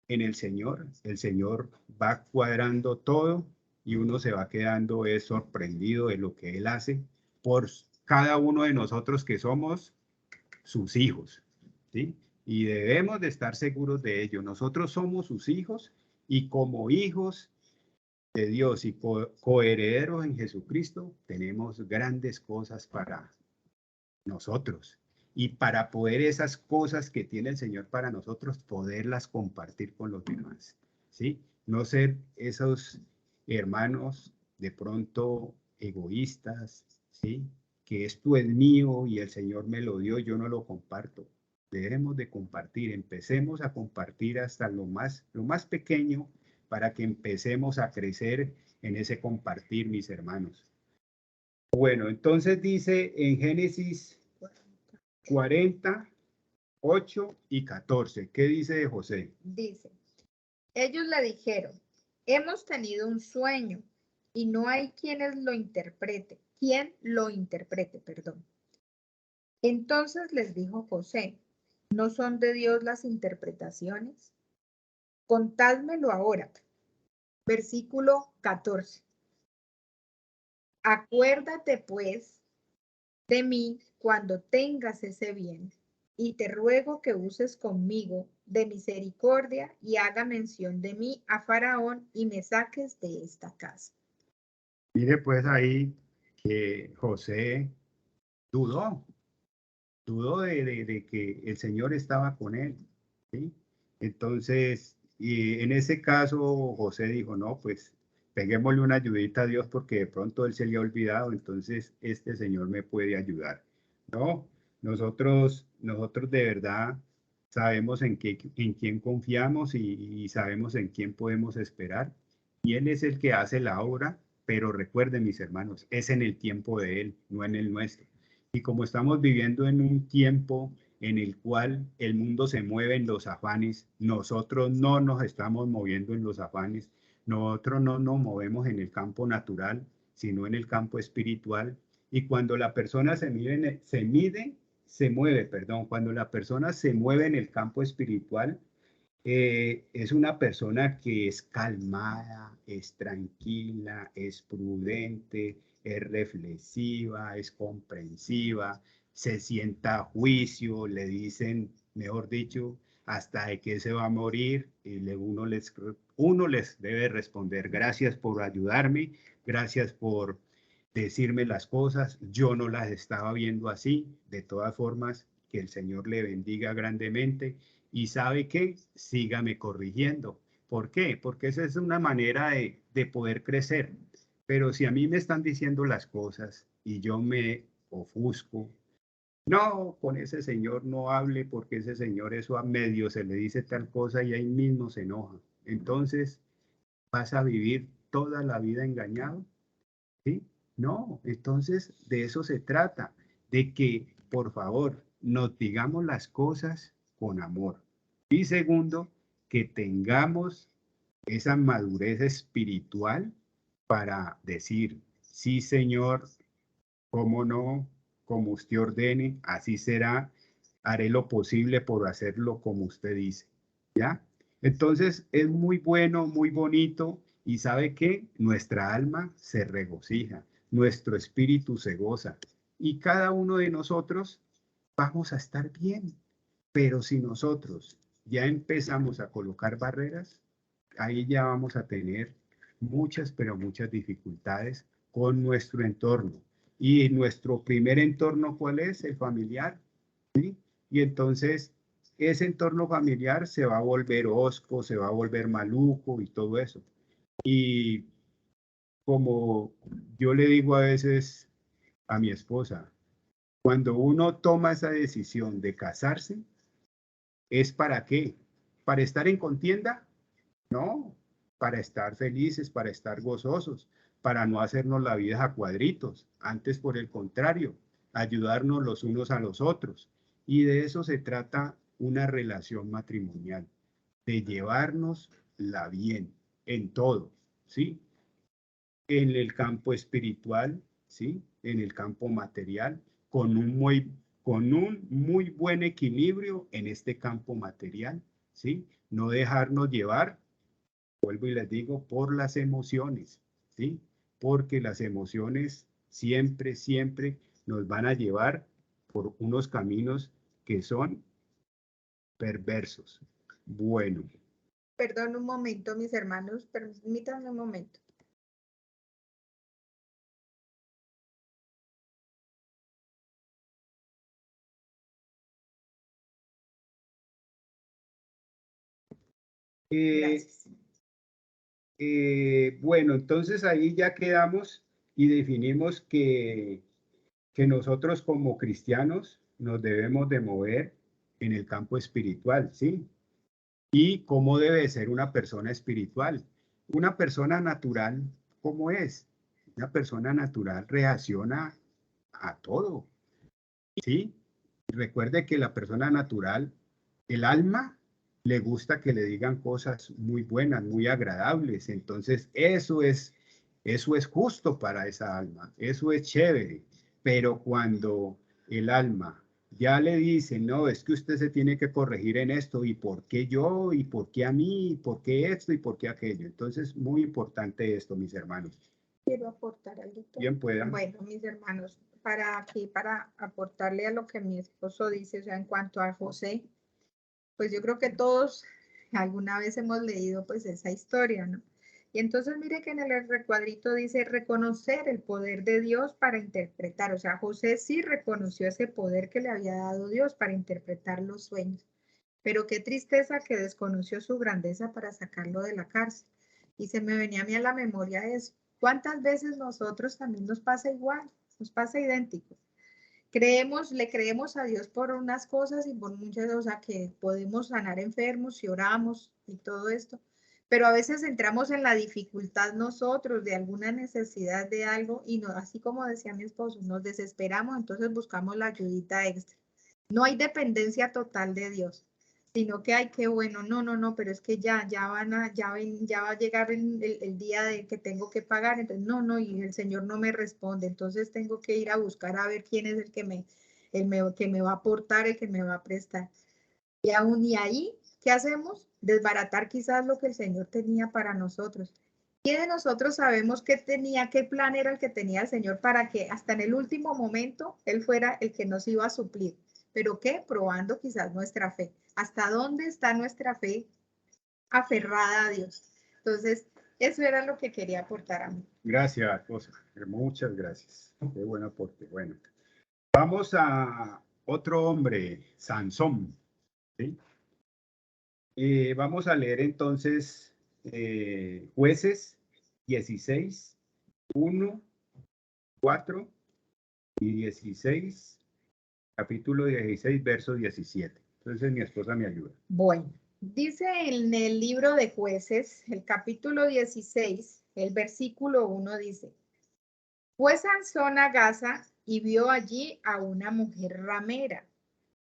Speaker 2: en el Señor va cuadrando todo y uno se va quedando sorprendido de lo que Él hace por cada uno de nosotros que somos sus hijos, ¿sí? Y debemos de estar seguros de ello. Nosotros somos sus hijos y como hijos de Dios y coherederos en Jesucristo, tenemos grandes cosas para nosotros. Y para poder esas cosas que tiene el Señor para nosotros, poderlas compartir con los demás, ¿sí? No ser esos hermanos de pronto egoístas, ¿sí? Que esto es mío y el Señor me lo dio, yo no lo comparto. Debemos de compartir, empecemos a compartir hasta lo más pequeño para que empecemos a crecer en ese compartir, mis hermanos. Bueno, entonces dice en Génesis 40, 8 y 14. ¿Qué dice de José?
Speaker 3: Dice, ellos le dijeron, hemos tenido un sueño y no hay quien lo interprete, perdón. Entonces les dijo José, ¿no son de Dios las interpretaciones? Contádmelo ahora. Versículo 14. Acuérdate pues de mí cuando tengas ese bien y te ruego que uses conmigo de misericordia y haga mención de mí a Faraón y me saques de esta casa.
Speaker 2: Mire pues ahí que José dudó de que el Señor estaba con él, ¿sí? Entonces, y en ese caso José dijo, no, pues peguémosle una ayudita a Dios porque de pronto él se le ha olvidado, entonces este Señor me puede ayudar. No, nosotros de verdad sabemos en quién confiamos y sabemos en quién podemos esperar. Y Él es el que hace la obra, pero recuerden, mis hermanos, es en el tiempo de Él, no en el nuestro. Y como estamos viviendo en un tiempo en el cual el mundo se mueve en los afanes, nosotros no nos estamos moviendo en los afanes, nosotros no nos movemos en el campo natural, sino en el campo espiritual. Y cuando la persona cuando la persona se mueve en el campo espiritual, es una persona que es calmada, es tranquila, es prudente, es reflexiva, es comprensiva, se sienta a juicio, le dicen, mejor dicho, hasta de que se va a morir, y uno les debe responder, gracias por ayudarme, gracias por decirme las cosas, yo no las estaba viendo así, de todas formas, que el Señor le bendiga grandemente. Y sabe que sígame corrigiendo. ¿Por qué? Porque esa es una manera de poder crecer. Pero si a mí me están diciendo las cosas y yo me ofusco, no, con ese señor no hable porque ese señor eso a medio se le dice tal cosa y ahí mismo se enoja. Entonces, ¿vas a vivir toda la vida engañado? ¿Sí? No, entonces de eso se trata, de que, por favor, nos digamos las cosas con amor. Y segundo, que tengamos esa madurez espiritual para decir, sí, Señor, cómo no, como usted ordene, así será, haré lo posible por hacerlo como usted dice, ¿ya? Entonces es muy bueno, muy bonito y sabe que nuestra alma se regocija, nuestro espíritu se goza y cada uno de nosotros vamos a estar bien, pero si nosotros ya empezamos a colocar barreras, ahí ya vamos a tener muchas, pero muchas dificultades con nuestro entorno. Y nuestro primer entorno, ¿cuál es? El familiar, ¿sí? Y entonces ese entorno familiar se va a volver hosco, se va a volver maluco y todo eso. Y como yo le digo a veces a mi esposa, cuando uno toma esa decisión de casarse, ¿es para qué? ¿Para estar en contienda? No, para estar felices, para estar gozosos, para no hacernos la vida a cuadritos. Antes, por el contrario, ayudarnos los unos a los otros. Y de eso se trata una relación matrimonial, de llevarnos la bien en todo, ¿sí? En el campo espiritual, ¿sí? En el campo material, con un muy buen equilibrio en este campo material, ¿sí? No dejarnos llevar, vuelvo y les digo, por las emociones, ¿sí? Porque las emociones siempre nos van a llevar por unos caminos que son perversos. Bueno.
Speaker 3: Perdón un momento, mis hermanos, permítanme un momento. Gracias.
Speaker 2: Bueno, entonces ahí ya quedamos y definimos que nosotros como cristianos nos debemos de mover en el campo espiritual, ¿sí? Y cómo debe ser una persona espiritual. Una persona natural, ¿cómo es? Una persona natural reacciona a todo, ¿sí? Recuerde que la persona natural, el alma, le gusta que le digan cosas muy buenas, muy agradables. Entonces, eso es justo para esa alma, eso es chévere. Pero cuando el alma ya le dice, no, es que usted se tiene que corregir en esto, ¿y por qué yo? ¿Y por qué a mí? ¿Y por qué esto? ¿Y por qué aquello? Entonces, muy importante esto, mis hermanos.
Speaker 3: Quiero aportar algo.
Speaker 2: Bien puedan.
Speaker 3: Bueno, mis hermanos, para aportarle a lo que mi esposo dice, o sea, en cuanto a José, pues yo creo que todos alguna vez hemos leído pues esa historia, ¿no? Y entonces mire que en el recuadrito dice reconocer el poder de Dios para interpretar, o sea, José sí reconoció ese poder que le había dado Dios para interpretar los sueños, pero qué tristeza que desconoció su grandeza para sacarlo de la cárcel. Y se me venía a mí a la memoria eso. ¿Cuántas veces nosotros también nos pasa igual? Nos pasa idéntico. Le creemos a Dios por unas cosas y por muchas, o sea, que podemos sanar enfermos si oramos y todo esto, pero a veces entramos en la dificultad nosotros de alguna necesidad de algo y no, así como decía mi esposo, nos desesperamos, entonces buscamos la ayudita extra. No hay dependencia total de Dios, sino que hay que, bueno, no, pero es va a llegar el día de que tengo que pagar, entonces no, y el Señor no me responde, entonces tengo que ir a buscar a ver quién es el que me va a aportar, el que me va a prestar. Y aún y ahí, ¿qué hacemos? Desbaratar quizás lo que el Señor tenía para nosotros. ¿Quién de nosotros sabemos qué plan era el que tenía el Señor para que hasta en el último momento Él fuera el que nos iba a suplir? ¿Pero qué? Probando quizás nuestra fe. ¿Hasta dónde está nuestra fe aferrada a Dios? Entonces, eso era lo que quería aportar a mí.
Speaker 2: Gracias, esposa. Muchas gracias. Qué buen aporte. Bueno, vamos a otro hombre, Sansón. ¿Sí? Vamos a leer entonces Jueces 16, 1, 4 y 16, capítulo 16, verso 17. Entonces mi esposa me ayuda.
Speaker 3: Bueno, dice en el libro de Jueces, el capítulo 16, el versículo 1 dice, fue Sansón a Gaza y vio allí a una mujer ramera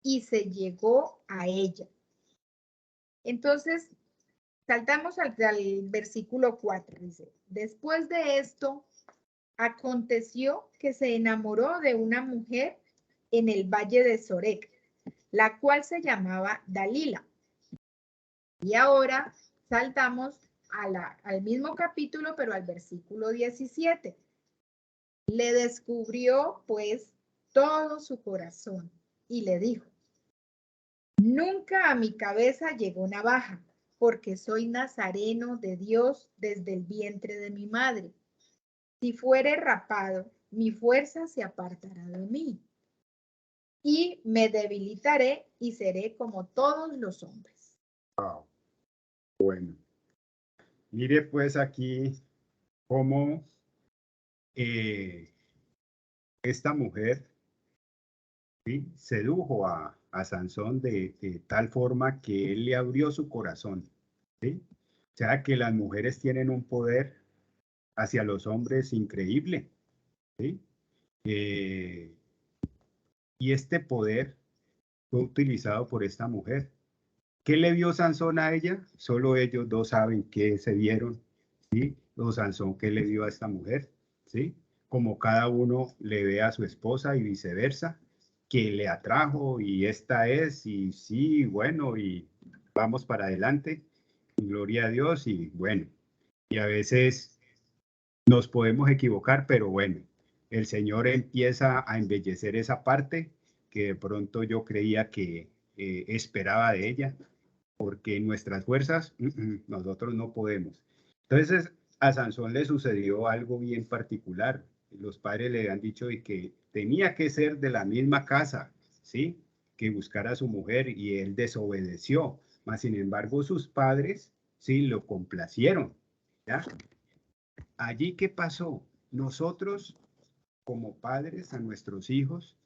Speaker 3: y se llegó a ella. Entonces, saltamos al versículo 4, dice, después de esto, aconteció que se enamoró de una mujer en el valle de Sorek, la cual se llamaba Dalila. Y ahora saltamos al mismo capítulo, pero al versículo 17. Le descubrió, pues, todo su corazón y le dijo, nunca a mi cabeza llegó navaja, porque soy nazareno de Dios desde el vientre de mi madre. Si fuere rapado, mi fuerza se apartará de mí y me debilitaré y seré como todos los hombres.
Speaker 2: Wow. Bueno, mire pues aquí cómo esta mujer, ¿sí?, sedujo a Sansón de tal forma que él le abrió su corazón, ¿sí? O sea que las mujeres tienen un poder hacia los hombres increíble, ¿sí? Y este poder fue utilizado por esta mujer. ¿Qué le vio Sansón a ella? Solo ellos dos saben qué se vieron, ¿sí? O Sansón, ¿qué le vio a esta mujer? ¿Sí? Como cada uno le ve a su esposa y viceversa, que le atrajo y esta es, y sí, bueno, y vamos para adelante, gloria a Dios, y bueno, y a veces nos podemos equivocar, pero bueno, el Señor empieza a embellecer esa parte que de pronto yo creía que esperaba de ella, porque nuestras fuerzas, nosotros no podemos. Entonces, a Sansón le sucedió algo bien particular. Los padres le han dicho y que tenía que ser de la misma casa, ¿sí? Que buscara a su mujer y él desobedeció. Mas, sin embargo, sus padres, sí, lo complacieron, ¿ya? Allí, ¿qué pasó? Nosotros, como padres a nuestros hijos,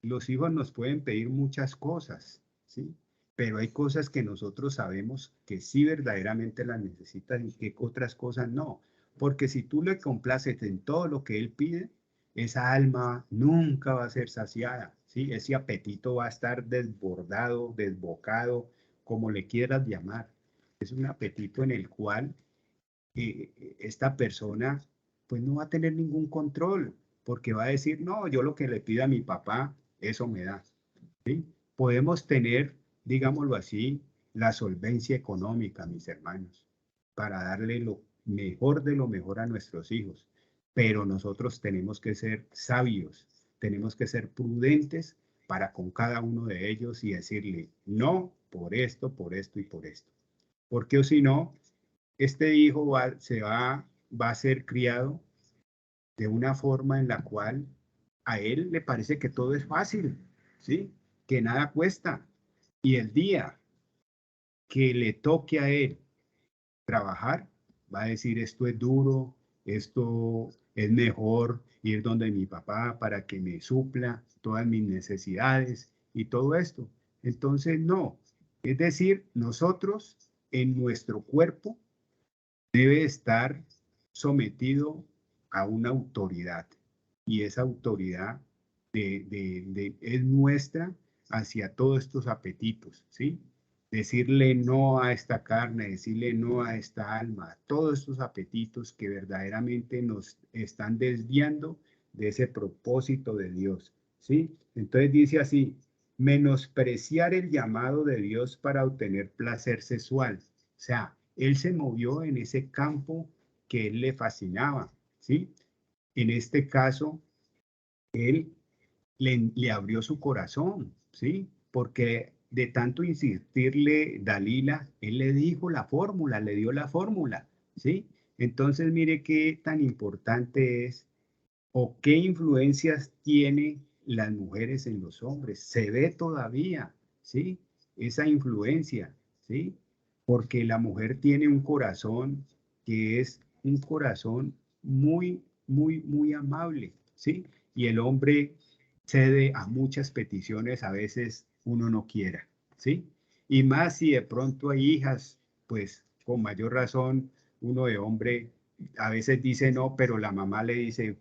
Speaker 2: los hijos nos pueden pedir muchas cosas, ¿sí? Pero hay cosas que nosotros sabemos que sí verdaderamente las necesitan y que otras cosas no. Porque si tú le complaces en todo lo que él pide, esa alma nunca va a ser saciada, ¿sí? Ese apetito va a estar desbordado, desbocado, como le quieras llamar. Es un apetito en el cual esta persona pues no va a tener ningún control, porque va a decir, no, yo lo que le pido a mi papá, eso me da, ¿sí? Podemos tener, digámoslo así, la solvencia económica, mis hermanos, para darle mejor de lo mejor a nuestros hijos, pero nosotros tenemos que ser sabios, tenemos que ser prudentes para con cada uno de ellos y decirle no por esto y por esto. Porque o si no, este hijo va a ser criado de una forma en la cual a él le parece que todo es fácil, ¿sí? Que nada cuesta. Y el día que le toque a él trabajar, va a decir esto es duro, esto es mejor ir donde mi papá para que me supla todas mis necesidades y todo esto. Entonces, no. Es decir, nosotros en nuestro cuerpo debe estar sometido a una autoridad y esa autoridad es nuestra hacia todos estos apetitos, ¿sí? Decirle no a esta carne, decirle no a esta alma, todos estos apetitos que verdaderamente nos están desviando de ese propósito de Dios, ¿sí? Entonces dice así, menospreciar el llamado de Dios para obtener placer sexual. O sea, él se movió en ese campo que él le fascinaba, ¿sí? En este caso, él le abrió su corazón, ¿sí? Porque de tanto insistirle Dalila, él le dijo la fórmula, le dio la fórmula, ¿sí? Entonces, mire qué tan importante es o qué influencias tiene las mujeres en los hombres. Se ve todavía, ¿sí? Esa influencia, ¿sí? Porque la mujer tiene un corazón que es un corazón muy, muy, muy amable, ¿sí? Y el hombre cede a muchas peticiones, a veces uno no quiera, ¿sí? Y más si de pronto hay hijas, pues con mayor razón uno de hombre a veces dice no, pero la mamá le dice,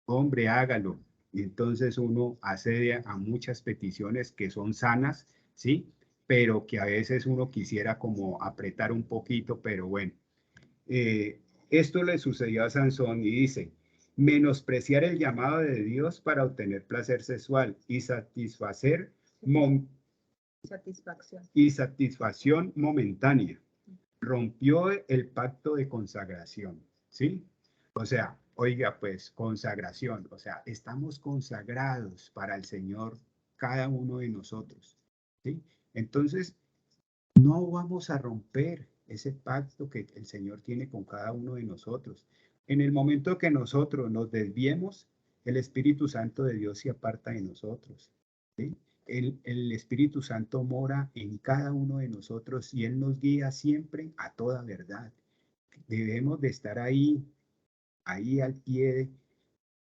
Speaker 2: hombre, hágalo. Y entonces uno accede a muchas peticiones que son sanas, ¿sí? Pero que a veces uno quisiera como apretar un poquito, pero bueno. Esto le sucedió a Sansón y dice, menospreciar el llamado de Dios para obtener placer sexual y satisfacción momentánea. Rompió el pacto de consagración, ¿sí? O sea, oiga, pues consagración, o sea, estamos consagrados para el Señor, cada uno de nosotros, ¿sí? Entonces, no vamos a romper ese pacto que el Señor tiene con cada uno de nosotros. En el momento que nosotros nos desviemos, el Espíritu Santo de Dios se aparta de nosotros, ¿sí? El Espíritu Santo mora en cada uno de nosotros y Él nos guía siempre a toda verdad. Debemos de estar ahí al pie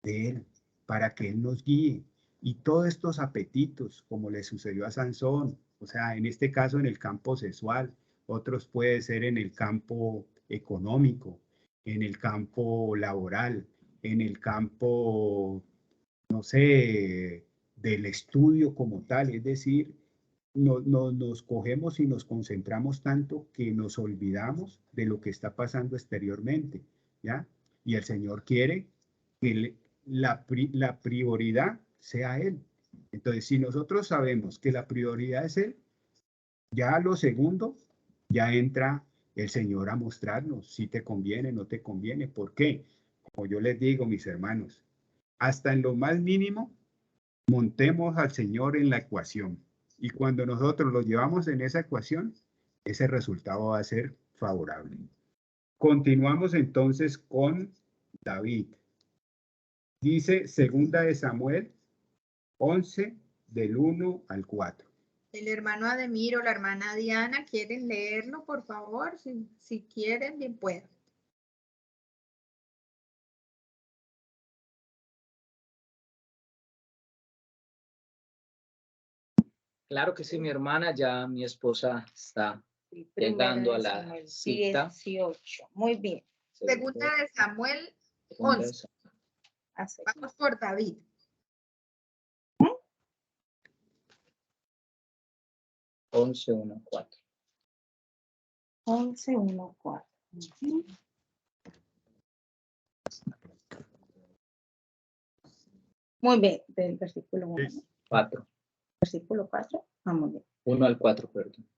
Speaker 2: de Él para que Él nos guíe. Y todos estos apetitos, como le sucedió a Sansón, o sea, en este caso en el campo sexual, otros puede ser en el campo económico, en el campo laboral, en el campo, no sé, del estudio como tal, es decir, nos cogemos y nos concentramos tanto que nos olvidamos de lo que está pasando exteriormente, ¿ya? Y el Señor quiere que la prioridad sea Él. Entonces, si nosotros sabemos que la prioridad es Él, ya lo segundo, ya entra el Señor a mostrarnos si te conviene, no te conviene. ¿Por qué? Como yo les digo, mis hermanos, hasta en lo más mínimo, montemos al Señor en la ecuación. Y cuando nosotros lo llevamos en esa ecuación, ese resultado va a ser favorable. Continuamos entonces con David. Dice segunda de Samuel 11, del 1 al 4.
Speaker 3: El hermano Ademir o la hermana Diana, ¿quieren leerlo, por favor? Si quieren, bien pueden.
Speaker 5: Claro que sí, mi hermana, ya mi esposa está llegando a la cita.
Speaker 7: 18. Muy bien.
Speaker 3: Segunda de Samuel 11. Vamos por David.
Speaker 5: 11:1-4.
Speaker 7: 11:1-4. Muy bien, del versículo 1.
Speaker 5: 4.
Speaker 7: Versículo 4. Vamos bien.
Speaker 5: 1 al 4, perdón.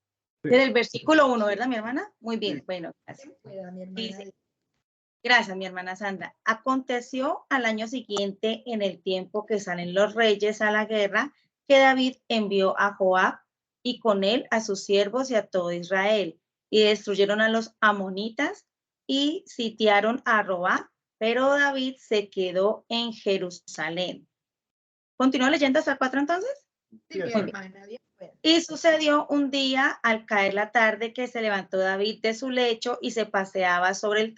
Speaker 7: Desde el versículo 1, ¿verdad, mi hermana? Muy bien, bueno, gracias.
Speaker 3: Mi hermana
Speaker 7: Dice, Gracias, mi hermana Sandra. Aconteció al año siguiente, en el tiempo que salen los reyes a la guerra, que David envió a Joab y con él a sus siervos y a todo Israel, y destruyeron a los amonitas y sitiaron a Robá, pero David se quedó en Jerusalén. ¿Continúo leyendo hasta el 4 entonces?
Speaker 3: Sí, mi hermana, bien.
Speaker 7: Y sucedió un día, al caer la tarde, que se levantó David de su lecho y se paseaba sobre el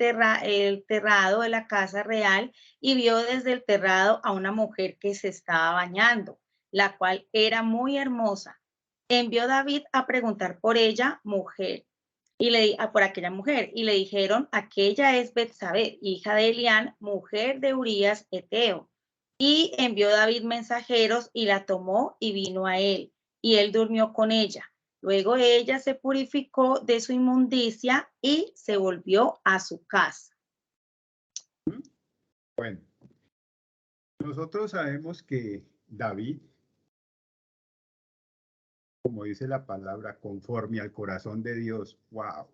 Speaker 7: terrado de la casa real y vio desde el terrado a una mujer que se estaba bañando, la cual era muy hermosa. Envió David a preguntar por ella, por aquella mujer, y le dijeron: aquella es Betsabé, hija de Elián, mujer de Urías Heteo. Y envió David mensajeros y la tomó y vino a él, y él durmió con ella. Luego ella se purificó de su inmundicia y se volvió a su casa.
Speaker 2: Bueno, nosotros sabemos que David, como dice la palabra, conforme al corazón de Dios, wow,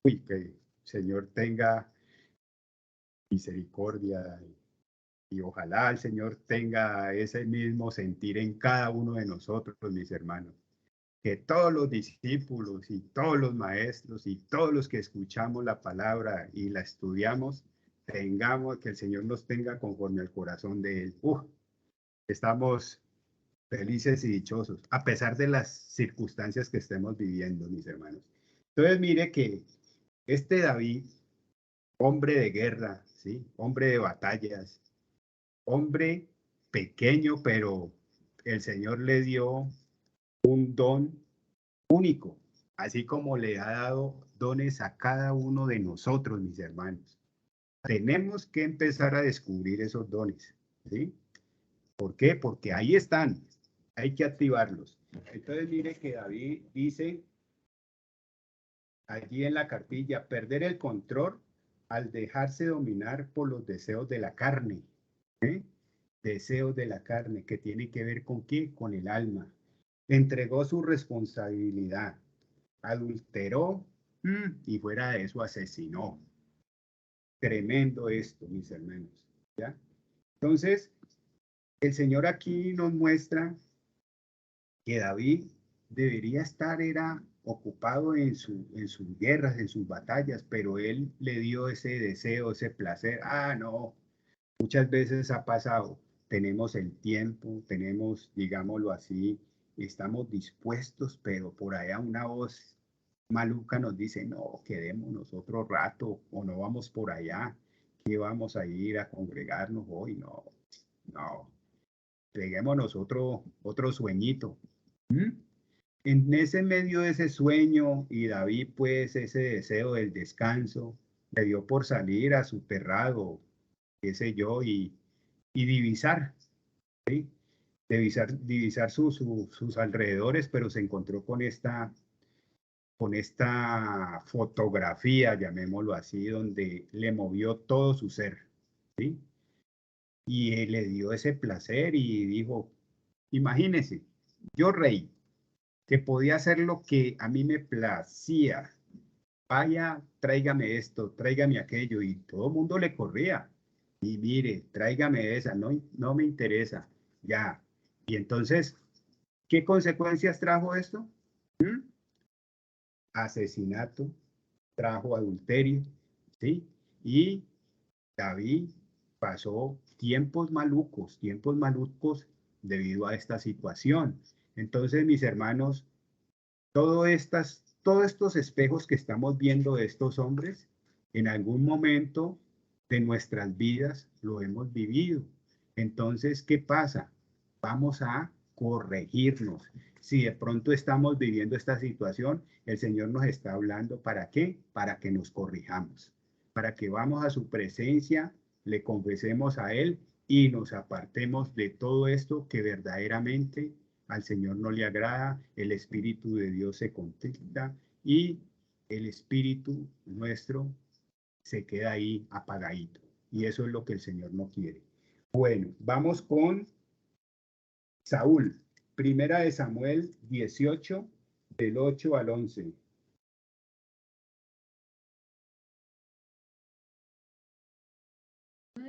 Speaker 2: uy, que el Señor tenga misericordia y ojalá el Señor tenga ese mismo sentir en cada uno de nosotros, mis hermanos. Que todos los discípulos y todos los maestros y todos los que escuchamos la palabra y la estudiamos, que el Señor nos tenga conforme al corazón de Él. Estamos felices y dichosos, a pesar de las circunstancias que estemos viviendo, mis hermanos. Entonces, mire que este David, hombre de guerra, ¿sí? Hombre de batallas, hombre pequeño, pero el Señor le dio un don único, así como le ha dado dones a cada uno de nosotros, mis hermanos. Tenemos que empezar a descubrir esos dones, ¿sí? ¿Por qué? Porque ahí están, hay que activarlos. Entonces mire que David dice allí en la cartilla: perder el control al dejarse dominar por los deseos de la carne, ¿eh? Deseos de la carne, que tiene que ver con qué, con el alma. Entregó su responsabilidad, adulteró y fuera de eso asesinó. Tremendo esto, mis hermanos, ¿ya? Entonces, el Señor aquí nos muestra que David debería estar ocupado en sus guerras, en sus batallas, pero él le dio ese deseo, ese placer. No, muchas veces ha pasado, tenemos el tiempo, tenemos, digámoslo así, estamos dispuestos, pero por allá una voz maluca nos dice: no, quedémonos otro rato, o no vamos por allá, que vamos a ir a congregarnos hoy. No, peguémonos otro sueñito. En ese medio de ese sueño, y David, pues, ese deseo del descanso, le dio por salir a su terrado, qué sé yo, y divisar, ¿sí? Divisar sus alrededores, pero se encontró con esta fotografía, llamémoslo así, donde le movió todo su ser, ¿sí? Y le dio ese placer y dijo: imagínese, yo rey, que podía hacer lo que a mí me placía, vaya, tráigame esto, tráigame aquello, y todo el mundo le corría. Y mire, tráigame esa, no me interesa, ya. Y entonces, ¿qué consecuencias trajo esto? Asesinato, trajo adulterio, ¿sí? Y David pasó tiempos malucos debido a esta situación. Entonces, mis hermanos, todos estos espejos que estamos viendo de estos hombres, en algún momento de nuestras vidas lo hemos vivido. Entonces, ¿qué pasa? Vamos a corregirnos. Si de pronto estamos viviendo esta situación, el Señor nos está hablando, ¿para qué? Para que nos corrijamos, para que vamos a su presencia, le confesemos a Él y nos apartemos de todo esto que verdaderamente al Señor no le agrada. El Espíritu de Dios se contrita y el Espíritu nuestro se queda ahí apagadito. Y eso es lo que el Señor no quiere. Bueno, vamos con Saúl. Primera de Samuel 18, del 8 al 11.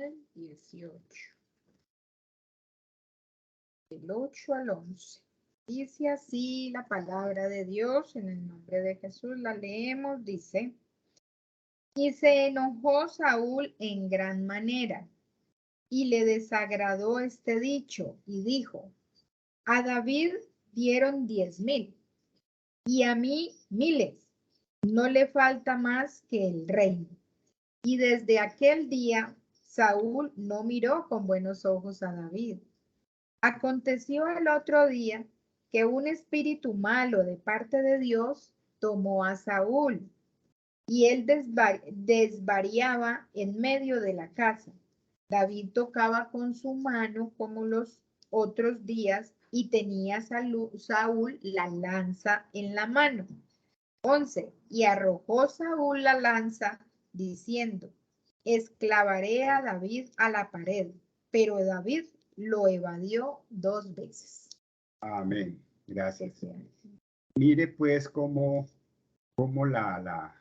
Speaker 3: Samuel 18. Del 8 al 11. Dice así la palabra de Dios, en el nombre de Jesús la leemos, dice: y se enojó Saúl en gran manera, y le desagradó este dicho, y dijo: a David dieron 10,000, y a mí 1,000. No le falta más que el reino. Y desde aquel día Saúl no miró con buenos ojos a David. Aconteció el otro día que un espíritu malo de parte de Dios tomó a Saúl, y él desvariaba en medio de la casa. David tocaba con su mano como los otros días, y tenía Saúl la lanza en la mano. 11. Y arrojó Saúl la lanza, diciendo: esclavaré a David a la pared. Pero David lo evadió 2 veces.
Speaker 2: Amén. Gracias. Mire pues cómo la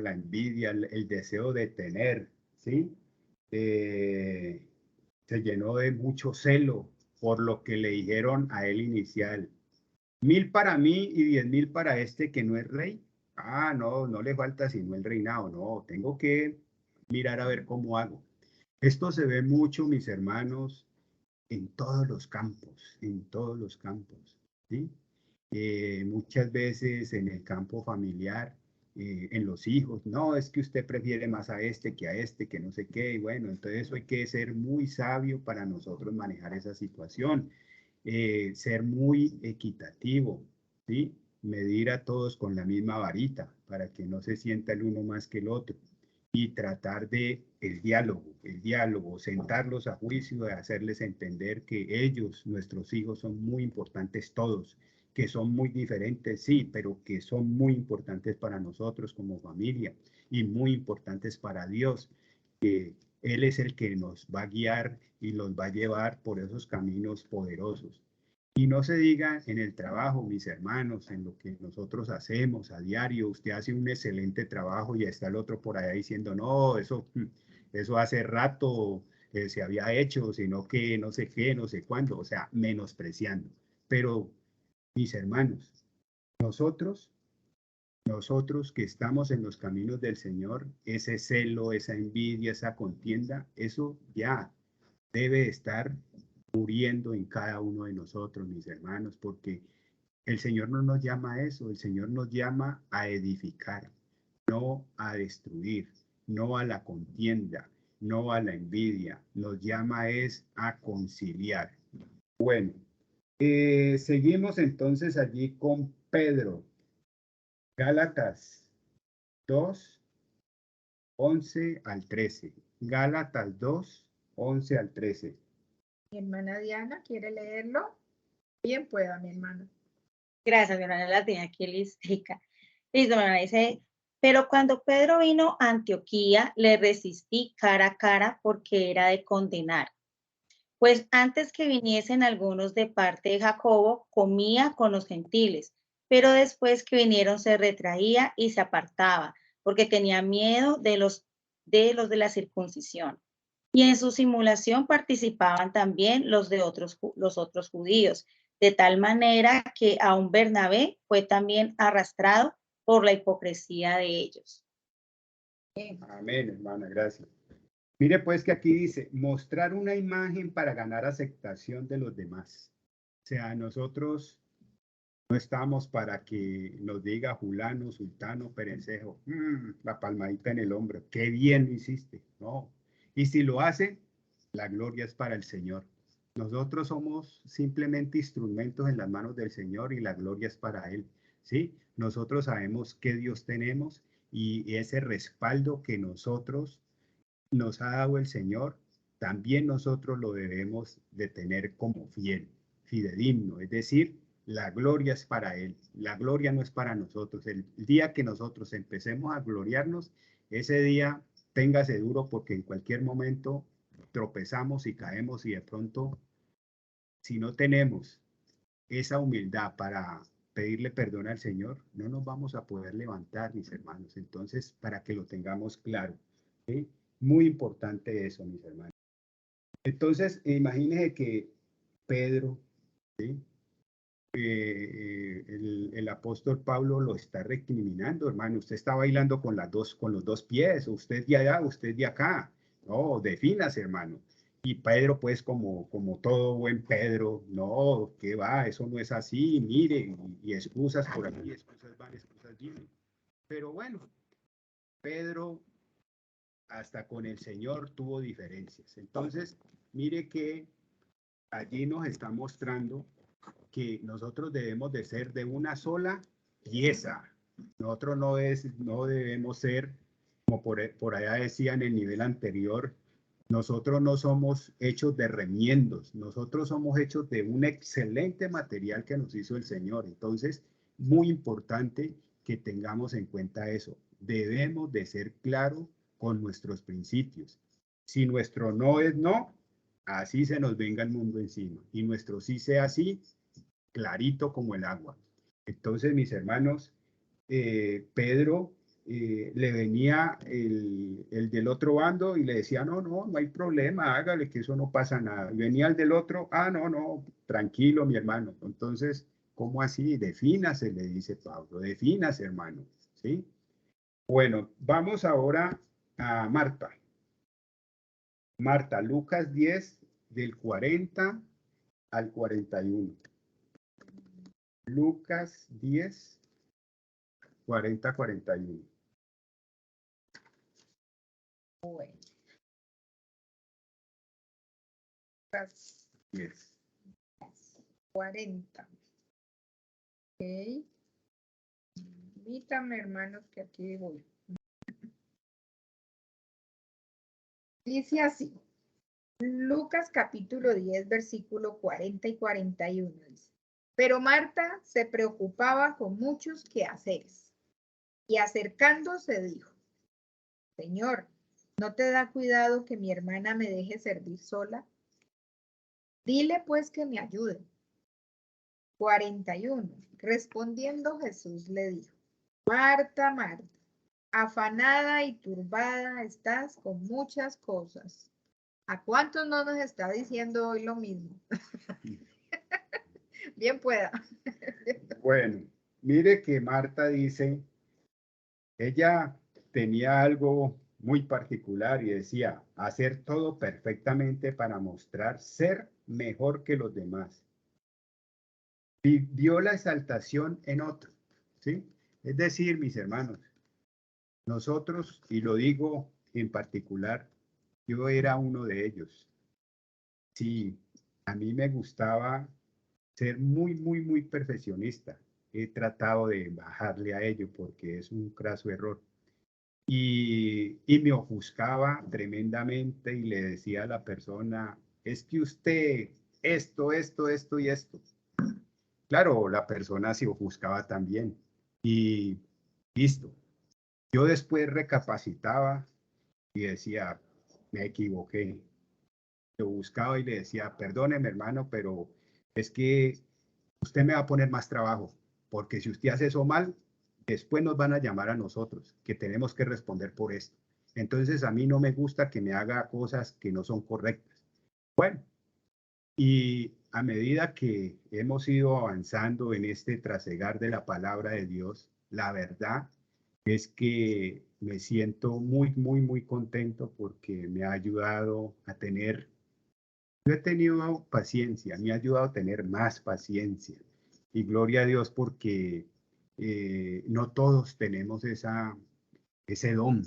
Speaker 2: envidia, el deseo de tener, ¿sí? Se llenó de mucho celo por lo que le dijeron a él inicial. 1,000 para mí y 10,000 para este que no es rey. Ah, no, no le falta sino el reinado. No, tengo que mirar a ver cómo hago. Esto se ve mucho, mis hermanos, en todos los campos, ¿sí? Muchas veces en el campo familiar, en los hijos, no, es que usted prefiere más a este, que no sé qué, y bueno, entonces eso hay que ser muy sabio para nosotros manejar esa situación, ser muy equitativo, ¿sí? Medir a todos con la misma varita para que no se sienta el uno más que el otro. Y tratar de el diálogo, sentarlos a juicio, de hacerles entender que ellos, nuestros hijos, son muy importantes todos, que son muy diferentes, sí, pero que son muy importantes para nosotros como familia y muy importantes para Dios, que Él es el que nos va a guiar y los va a llevar por esos caminos poderosos. Y no se diga en el trabajo, mis hermanos, en lo que nosotros hacemos a diario. Usted hace un excelente trabajo y está el otro por allá diciendo, no, eso hace rato se había hecho, sino que no sé qué, no sé cuándo, o sea, menospreciando. Pero, mis hermanos, nosotros que estamos en los caminos del Señor, ese celo, esa envidia, esa contienda, eso ya debe estar muriendo en cada uno de nosotros, mis hermanos, porque el Señor no nos llama a eso, el Señor nos llama a edificar, no a destruir, no a la contienda, no a la envidia, nos llama es a conciliar. Bueno, seguimos entonces allí con Pedro, Gálatas 2, 11 al 13. Gálatas 2, 11 al 13.
Speaker 3: Mi hermana Diana, ¿quiere leerlo? Bien pueda, mi hermana.
Speaker 7: Gracias, mi hermana, la tenía aquí listica. Listo, mi hermana, dice: pero cuando Pedro vino a Antioquía, le resistí cara a cara porque era de condenar. Pues antes que viniesen algunos de parte de Jacobo, comía con los gentiles, pero después que vinieron se retraía y se apartaba, porque tenía miedo de los de la circuncisión. Y en su simulación participaban también los otros judíos, de tal manera que aun Bernabé fue también arrastrado por la hipocresía de ellos.
Speaker 2: Amén, hermana, gracias. Mire pues que aquí dice, mostrar una imagen para ganar aceptación de los demás. O sea, nosotros no estamos para que nos diga fulano, sultano, perencejo, la palmadita en el hombro, qué bien lo hiciste. No, y si lo hace, la gloria es para el Señor. Nosotros somos simplemente instrumentos en las manos del Señor y la gloria es para Él, ¿sí? Nosotros sabemos qué Dios tenemos y ese respaldo que nosotros nos ha dado el Señor, también nosotros lo debemos de tener como fidedigno, es decir, la gloria es para Él, la gloria no es para nosotros. El día que nosotros empecemos a gloriarnos, ese día téngase duro porque en cualquier momento tropezamos y caemos y de pronto, si no tenemos esa humildad para pedirle perdón al Señor, no nos vamos a poder levantar, mis hermanos. Entonces, para que lo tengamos claro, ¿sí? Muy importante eso, mis hermanos. Entonces, imagínense que Pedro, ¿sí? El apóstol Pablo lo está recriminando, hermano. Usted está bailando con los dos pies, usted de allá, usted de acá. No, defínase, hermano. Y Pedro, pues, como todo buen Pedro, no, ¿qué va? Eso no es así, mire, y excusas por aquí, excusas van, excusas vienen. Pero bueno, Pedro hasta con el Señor tuvo diferencias. Entonces, mire que allí nos está mostrando que nosotros debemos de ser de una sola pieza. Nosotros no debemos ser, como por allá decía en el nivel anterior, nosotros no somos hechos de remiendos, nosotros somos hechos de un excelente material que nos hizo el Señor. Entonces, muy importante que tengamos en cuenta eso. Debemos de ser claros con nuestros principios. Si nuestro no es no, así se nos venga el mundo encima. Y nuestro sí sea sí, clarito como el agua. Entonces, mis hermanos, Pedro le venía el del otro bando y le decía, no hay problema, hágale que eso no pasa nada. Y venía el del otro, no, tranquilo, mi hermano. Entonces, ¿cómo así? Defínase, le dice Pablo, defínase, hermano. ¿Sí? Bueno, vamos ahora a Marta. Marta, Lucas 10, del 40 al 41. Lucas 10, 40, 41.
Speaker 3: Bueno. Lucas
Speaker 2: 10.
Speaker 3: 40. Ok. Permítanme, hermanos, que aquí voy. Dice así. Lucas capítulo 10, versículo 40 y 41. Dice. Pero Marta se preocupaba con muchos quehaceres y acercándose dijo, Señor, ¿no te da cuidado que mi hermana me deje servir sola? Dile pues que me ayude. 41. Respondiendo Jesús le dijo, Marta, Marta, afanada y turbada estás con muchas cosas. ¿A cuántos no nos está diciendo hoy lo mismo? Bien pueda.
Speaker 2: Bueno, mire que Marta dice, ella tenía algo muy particular y decía, hacer todo perfectamente para mostrar ser mejor que los demás. Vio la exaltación en otro, ¿sí? Es decir, mis hermanos, nosotros, y lo digo en particular, yo era uno de ellos. Sí, a mí me gustaba ser muy perfeccionista. He tratado de bajarle a ello porque es un craso error. Y me ofuscaba tremendamente y le decía a la persona, es que usted, esto y esto. Claro, la persona se ofuscaba también. Y listo. Yo después recapacitaba y decía, me equivoqué. Lo buscaba y le decía, perdóneme, hermano, pero es que usted me va a poner más trabajo, porque si usted hace eso mal, después nos van a llamar a nosotros, que tenemos que responder por esto. Entonces, a mí no me gusta que me haga cosas que no son correctas. Bueno, y a medida que hemos ido avanzando en este trasegar de la palabra de Dios, la verdad es que me siento muy contento porque me ha ayudado a tener, yo he tenido paciencia, me ha ayudado a tener más paciencia. Y gloria a Dios porque no todos tenemos ese don,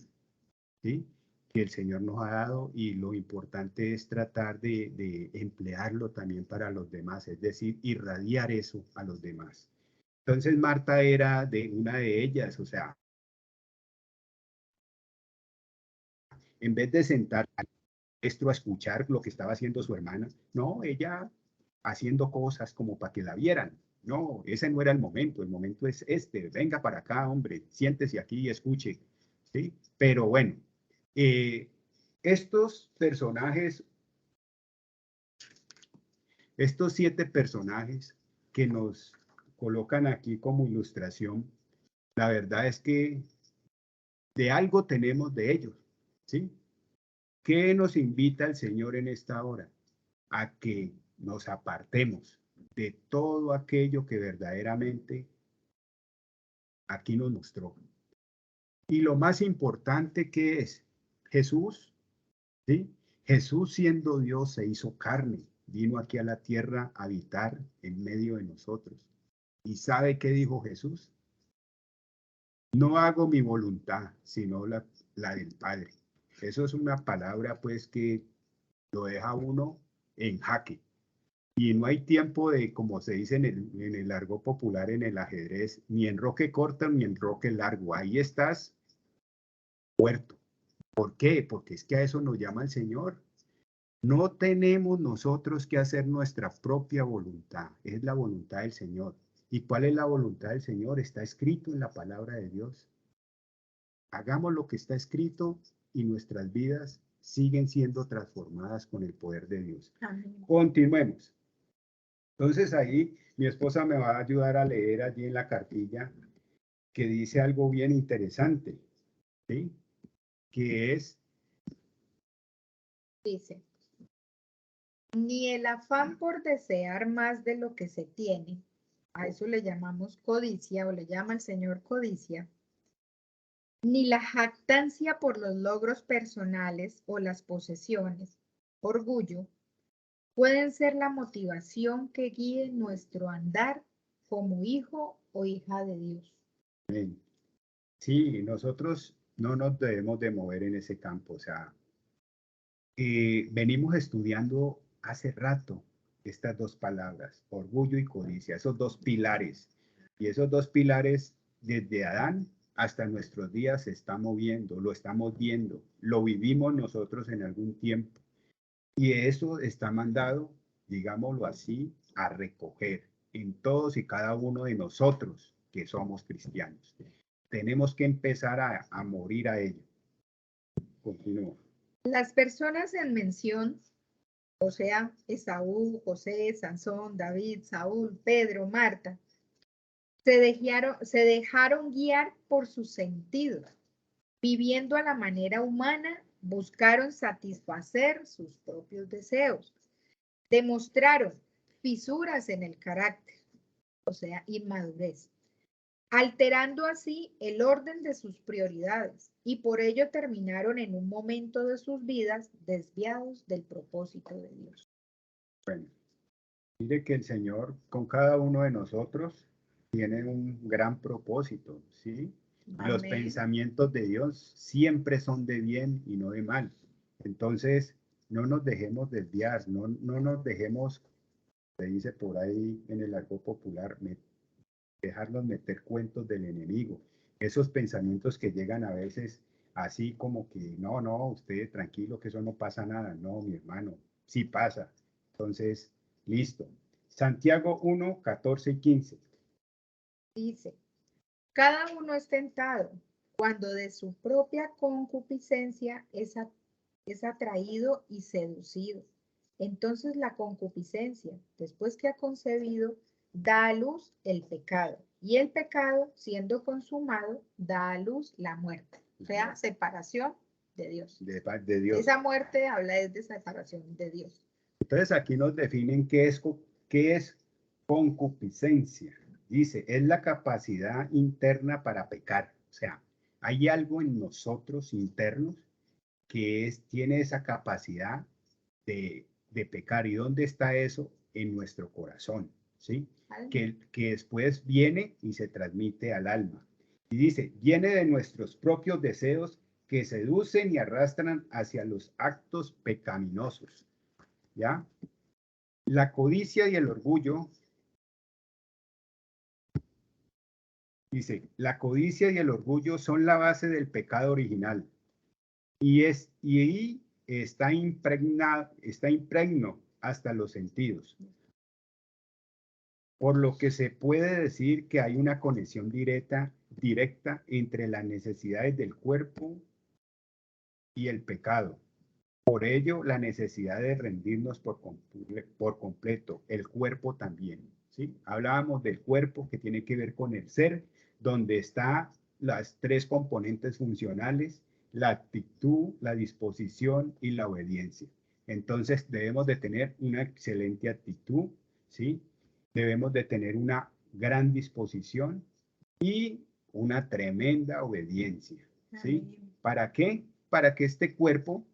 Speaker 2: ¿sí? Que el Señor nos ha dado y lo importante es tratar de emplearlo también para los demás, es decir, irradiar eso a los demás. Entonces Marta era de una de ellas, o sea, en vez de sentar al maestro a escuchar lo que estaba haciendo su hermana, no, ella haciendo cosas como para que la vieran. No, ese no era el momento es este, venga para acá, hombre, siéntese aquí y escuche, ¿sí? Pero bueno, estos personajes, estos 7 personajes que nos colocan aquí como ilustración, la verdad es que de algo tenemos de ellos, ¿sí? ¿Qué nos invita el Señor en esta hora? A que nos apartemos de todo aquello que verdaderamente aquí nos mostró. Y lo más importante que es Jesús, ¿sí? Jesús siendo Dios se hizo carne, vino aquí a la tierra a habitar en medio de nosotros. ¿Y sabe qué dijo Jesús? No hago mi voluntad, sino la del Padre. Eso es una palabra pues que lo deja uno en jaque. Y no hay tiempo de, como se dice en el argot popular, en el ajedrez, ni enroque corto ni enroque largo. Ahí estás muerto. ¿Por qué? Porque es que a eso nos llama el Señor. No tenemos nosotros que hacer nuestra propia voluntad. Es la voluntad del Señor. ¿Y cuál es la voluntad del Señor? Está escrito en la palabra de Dios. Hagamos lo que está escrito y nuestras vidas siguen siendo transformadas con el poder de Dios.
Speaker 3: Amén.
Speaker 2: Continuemos. Entonces ahí mi esposa me va a ayudar a leer allí en la cartilla que dice algo bien interesante, ¿sí? Que es...
Speaker 3: Dice, ni el afán por desear más de lo que se tiene, a eso le llamamos codicia o le llama el Señor codicia, ni la jactancia por los logros personales o las posesiones, orgullo, pueden ser la motivación que guíe nuestro andar como hijo o hija de Dios.
Speaker 2: Amén. Sí, nosotros no nos debemos de mover en ese campo. O sea, venimos estudiando hace rato estas dos palabras, orgullo y codicia, esos dos pilares. Y esos dos pilares, desde Adán hasta nuestros días, se están moviendo, lo estamos viendo, lo vivimos nosotros en algún tiempo. Y eso está mandado, digámoslo así, a recoger en todos y cada uno de nosotros que somos cristianos. Tenemos que empezar a morir a ello. Continúo.
Speaker 3: Las personas en mención, o sea, Esaú, José, Sansón, David, Saúl, Pedro, Marta, se dejaron guiar por sus sentidos. Viviendo a la manera humana, buscaron satisfacer sus propios deseos. Demostraron fisuras en el carácter, o sea, inmadurez, alterando así el orden de sus prioridades, y por ello terminaron en un momento de sus vidas desviados del propósito de Dios.
Speaker 2: Bueno, mire que el Señor con cada uno de nosotros tiene un gran propósito, ¿sí?
Speaker 3: Amén.
Speaker 2: Los pensamientos de Dios siempre son de bien y no de mal. Entonces, no nos dejemos desviar, no nos dejemos, se dice por ahí en el argot popular, dejarnos meter cuentos del enemigo. Esos pensamientos que llegan a veces así como que, no, usted tranquilo, que eso no pasa nada. No, mi hermano, sí pasa. Entonces, listo. Santiago 1, 14 y 15.
Speaker 3: Dice, cada uno es tentado cuando de su propia concupiscencia es atraído y seducido. Entonces la concupiscencia, después que ha concebido, da a luz el pecado. Y el pecado, siendo consumado, da a luz la muerte. O sea, separación de Dios.
Speaker 2: De Dios.
Speaker 3: Esa muerte habla de separación de Dios.
Speaker 2: Entonces aquí nos definen qué es concupiscencia. Dice, es la capacidad interna para pecar. O sea, hay algo en nosotros internos que tiene esa capacidad de pecar. ¿Y dónde está eso? En nuestro corazón, ¿sí? Que después viene y se transmite al alma. Y dice, viene de nuestros propios deseos que seducen y arrastran hacia los actos pecaminosos, ¿ya? La codicia y el orgullo, dice, la codicia y el orgullo son la base del pecado original. Y está impregno hasta los sentidos. Por lo que se puede decir que hay una conexión directa entre las necesidades del cuerpo y el pecado. Por ello, la necesidad de rendirnos por completo, el cuerpo también, ¿sí? Hablábamos del cuerpo que tiene que ver con el ser, donde están las tres componentes funcionales, la actitud, la disposición y la obediencia. Entonces debemos de tener una excelente actitud, ¿sí? Debemos de tener una gran disposición y una tremenda obediencia, ¿sí? ¿Para qué? Para que este cuerpo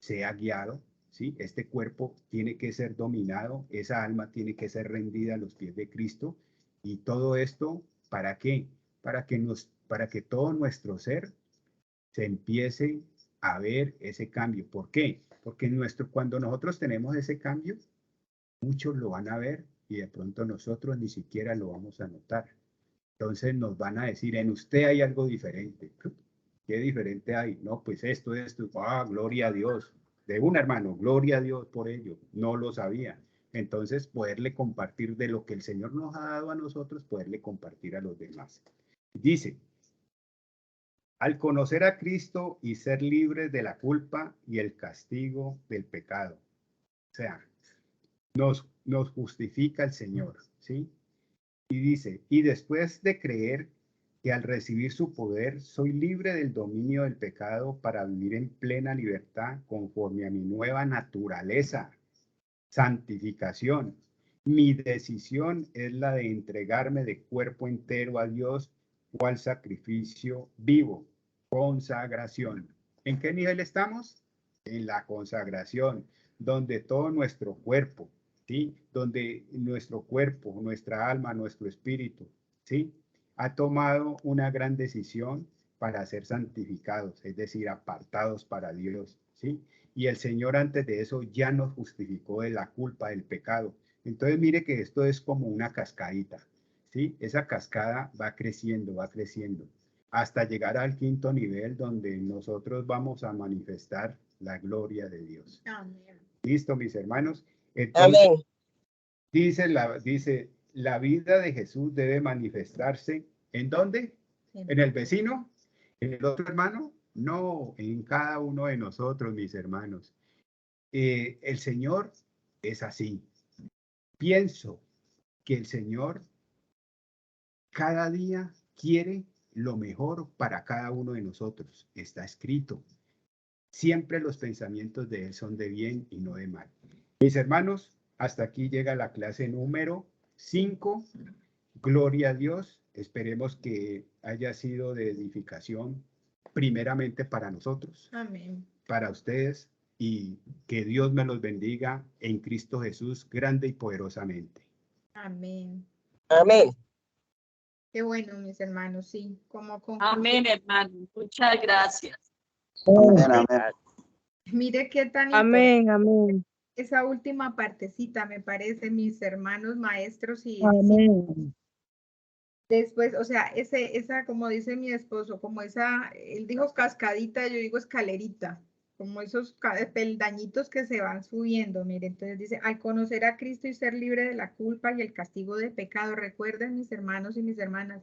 Speaker 2: sea guiado, ¿sí? Este cuerpo tiene que ser dominado, esa alma tiene que ser rendida a los pies de Cristo. Y todo esto, ¿para qué? Para que todo nuestro ser se empiece a ver ese cambio. ¿Por qué? Porque cuando nosotros tenemos ese cambio, muchos lo van a ver y de pronto nosotros ni siquiera lo vamos a notar. Entonces nos van a decir, en usted hay algo diferente. ¿Qué diferente hay? No, pues esto, gloria a Dios. De un hermano, gloria a Dios por ello. No lo sabía. Entonces, poderle compartir de lo que el Señor nos ha dado a nosotros, poderle compartir a los demás. Dice, al conocer a Cristo y ser libres de la culpa y el castigo del pecado. O sea, nos justifica el Señor, ¿sí? Y dice, y después de creer que al recibir su poder soy libre del dominio del pecado para vivir en plena libertad conforme a mi nueva naturaleza, santificación. Mi decisión es la de entregarme de cuerpo entero a Dios cual sacrificio vivo, consagración. ¿En qué nivel estamos? En la consagración, donde todo nuestro cuerpo, ¿sí? Donde nuestro cuerpo, nuestra alma, nuestro espíritu, ¿sí? Ha tomado una gran decisión para ser santificados, es decir, apartados para Dios, ¿sí? Y el Señor antes de eso ya nos justificó de la culpa del pecado. Entonces mire que esto es como una cascadita, ¿sí? Esa cascada va creciendo, hasta llegar al quinto nivel donde nosotros vamos a manifestar la gloria de Dios.
Speaker 3: Amén.
Speaker 2: ¿Listo, mis hermanos? Entonces,
Speaker 8: Amén.
Speaker 2: Dice, la vida de Jesús debe manifestarse, ¿en dónde? ¿En el vecino? ¿En el otro hermano? No, en cada uno de nosotros, mis hermanos. El Señor es así. Pienso que el Señor cada día quiere lo mejor para cada uno de nosotros. Está escrito. Siempre los pensamientos de Él son de bien y no de mal. Mis hermanos, hasta aquí llega la clase número 5. Gloria a Dios. Esperemos que haya sido de edificación primeramente para nosotros.
Speaker 3: Amén.
Speaker 2: Para ustedes, y que Dios me los bendiga en Cristo Jesús grande y poderosamente.
Speaker 3: Amén.
Speaker 8: Amén.
Speaker 3: Qué bueno, mis hermanos, sí.
Speaker 1: Amén, hermano. Muchas gracias.
Speaker 4: Amén, amén.
Speaker 3: Mire qué tan importante
Speaker 6: Amén, amén.
Speaker 3: esa última partecita, me parece, mis hermanos maestros y
Speaker 6: Amén.
Speaker 3: después, o sea, esa, como dice mi esposo, como esa, él dijo cascadita, yo digo escalerita, como esos peldañitos que se van subiendo. Mire, entonces dice, al conocer a Cristo y ser libre de la culpa y el castigo del pecado, recuerden, mis hermanos y mis hermanas,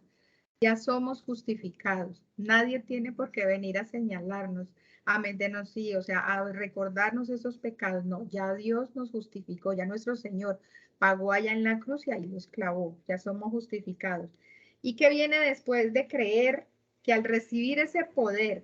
Speaker 3: ya somos justificados. Nadie tiene por qué venir a señalarnos, a meternos, sí, o sea, a recordarnos esos pecados. No, ya Dios nos justificó, ya nuestro Señor pagó allá en la cruz y ahí los clavó. Ya somos justificados. ¿Y qué viene después de creer que al recibir ese poder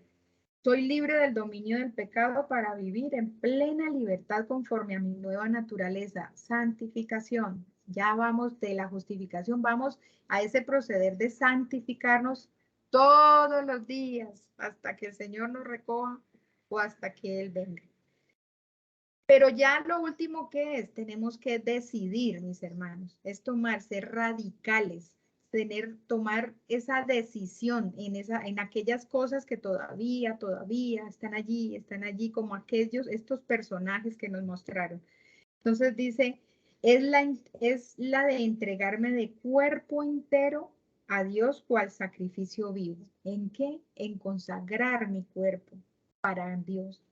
Speaker 3: soy libre del dominio del pecado para vivir en plena libertad conforme a mi nueva naturaleza? Santificación. Ya vamos de la justificación, vamos a ese proceder de santificarnos todos los días hasta que el Señor nos recoja o hasta que Él venga. Pero ya lo último que es, tenemos que decidir, mis hermanos, es ser radicales, tomar esa decisión en aquellas cosas que todavía están allí como estos personajes que nos mostraron. Entonces dice, es la de entregarme de cuerpo entero a Dios cual sacrificio vivo. ¿En qué? En consagrar mi cuerpo para Dios.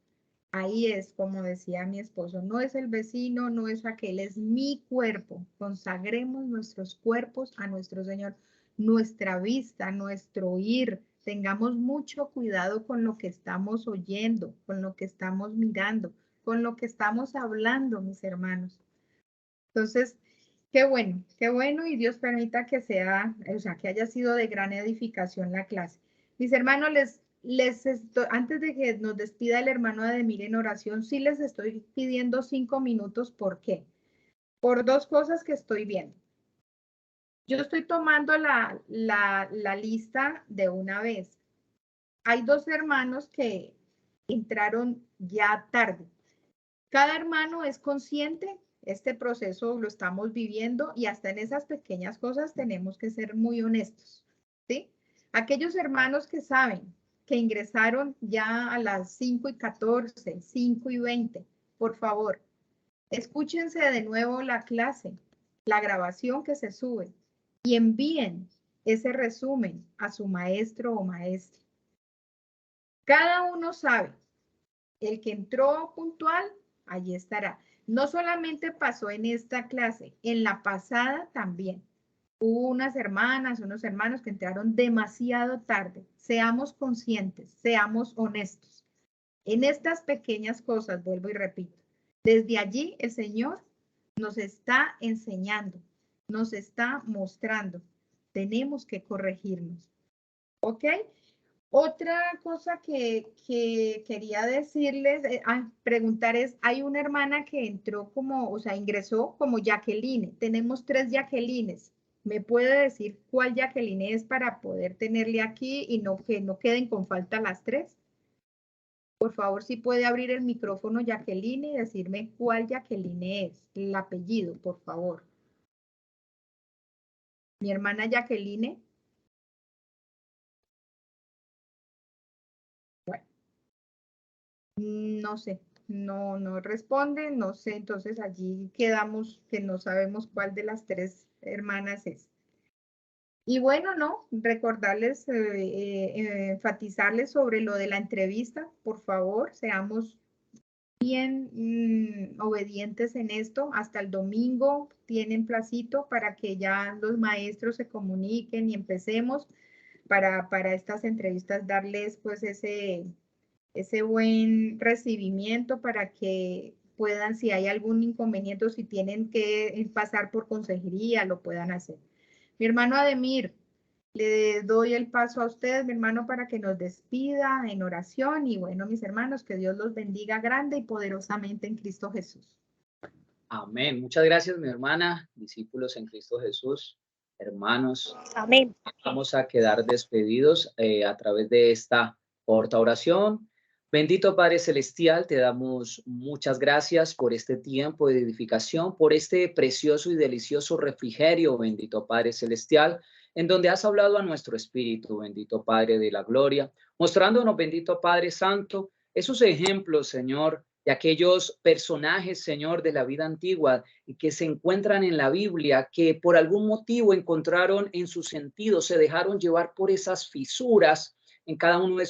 Speaker 3: Ahí es, como decía mi esposo, no es el vecino, no es aquel, es mi cuerpo. Consagremos nuestros cuerpos a nuestro Señor, nuestra vista, nuestro oír. Tengamos mucho cuidado con lo que estamos oyendo, con lo que estamos mirando, con lo que estamos hablando, mis hermanos. Entonces, qué bueno y Dios permita que sea, o sea, que haya sido de gran edificación la clase. Mis hermanos, antes de que nos despida el hermano Ademir en oración, sí les estoy pidiendo 5 minutos. ¿Por qué? Por dos cosas que estoy viendo. Yo estoy tomando la lista de una vez. Hay 2 hermanos que entraron ya tarde. Cada hermano es consciente, este proceso lo estamos viviendo y hasta en esas pequeñas cosas tenemos que ser muy honestos, ¿sí? Aquellos hermanos que saben que ingresaron ya a las 5:14, 5:20, por favor, escúchense de nuevo la clase, la grabación que se sube y envíen ese resumen a su maestro o maestra. Cada uno sabe, el que entró puntual, allí estará. No solamente pasó en esta clase, en la pasada también. Hubo unas hermanas, unos hermanos que entraron demasiado tarde. Seamos conscientes, seamos honestos. En estas pequeñas cosas, vuelvo y repito, desde allí el Señor nos está enseñando, nos está mostrando. Tenemos que corregirnos. ¿Ok? Otra cosa que quería decirles, preguntar es, hay una hermana que entró como, o sea, ingresó como Jacqueline. Tenemos 3 Jacquelines. ¿Me puede decir cuál Jacqueline es para poder tenerle aquí y que no queden con falta las 3? Por favor, si puede abrir el micrófono Jacqueline y decirme cuál Jacqueline es, el apellido, por favor. Mi hermana Jacqueline. Bueno, no sé, no responde, no sé, entonces allí quedamos que no sabemos cuál de las 3 hermanas es. Y bueno, no, recordarles, enfatizarles sobre lo de la entrevista, por favor, seamos bien obedientes en esto. Hasta el domingo tienen placito para que ya los maestros se comuniquen y empecemos para estas entrevistas darles pues ese buen recibimiento para que puedan, si hay algún inconveniente o si tienen que pasar por consejería, lo puedan hacer. Mi hermano Ademir, le doy el paso a usted, mi hermano, para que nos despida en oración. Y bueno, mis hermanos, que Dios los bendiga grande y poderosamente en Cristo Jesús.
Speaker 5: Amén. Muchas gracias, mi hermana, discípulos en Cristo Jesús, hermanos.
Speaker 8: Amén.
Speaker 5: Vamos a quedar despedidos a través de esta corta oración. Bendito Padre Celestial, te damos muchas gracias por este tiempo de edificación, por este precioso y delicioso refrigerio, bendito Padre Celestial, en donde has hablado a nuestro espíritu, bendito Padre de la gloria, mostrándonos, bendito Padre Santo, esos ejemplos, Señor, de aquellos personajes, Señor, de la vida antigua y que se encuentran en la Biblia, que por algún motivo encontraron en su sentido, se dejaron llevar por esas fisuras en cada uno de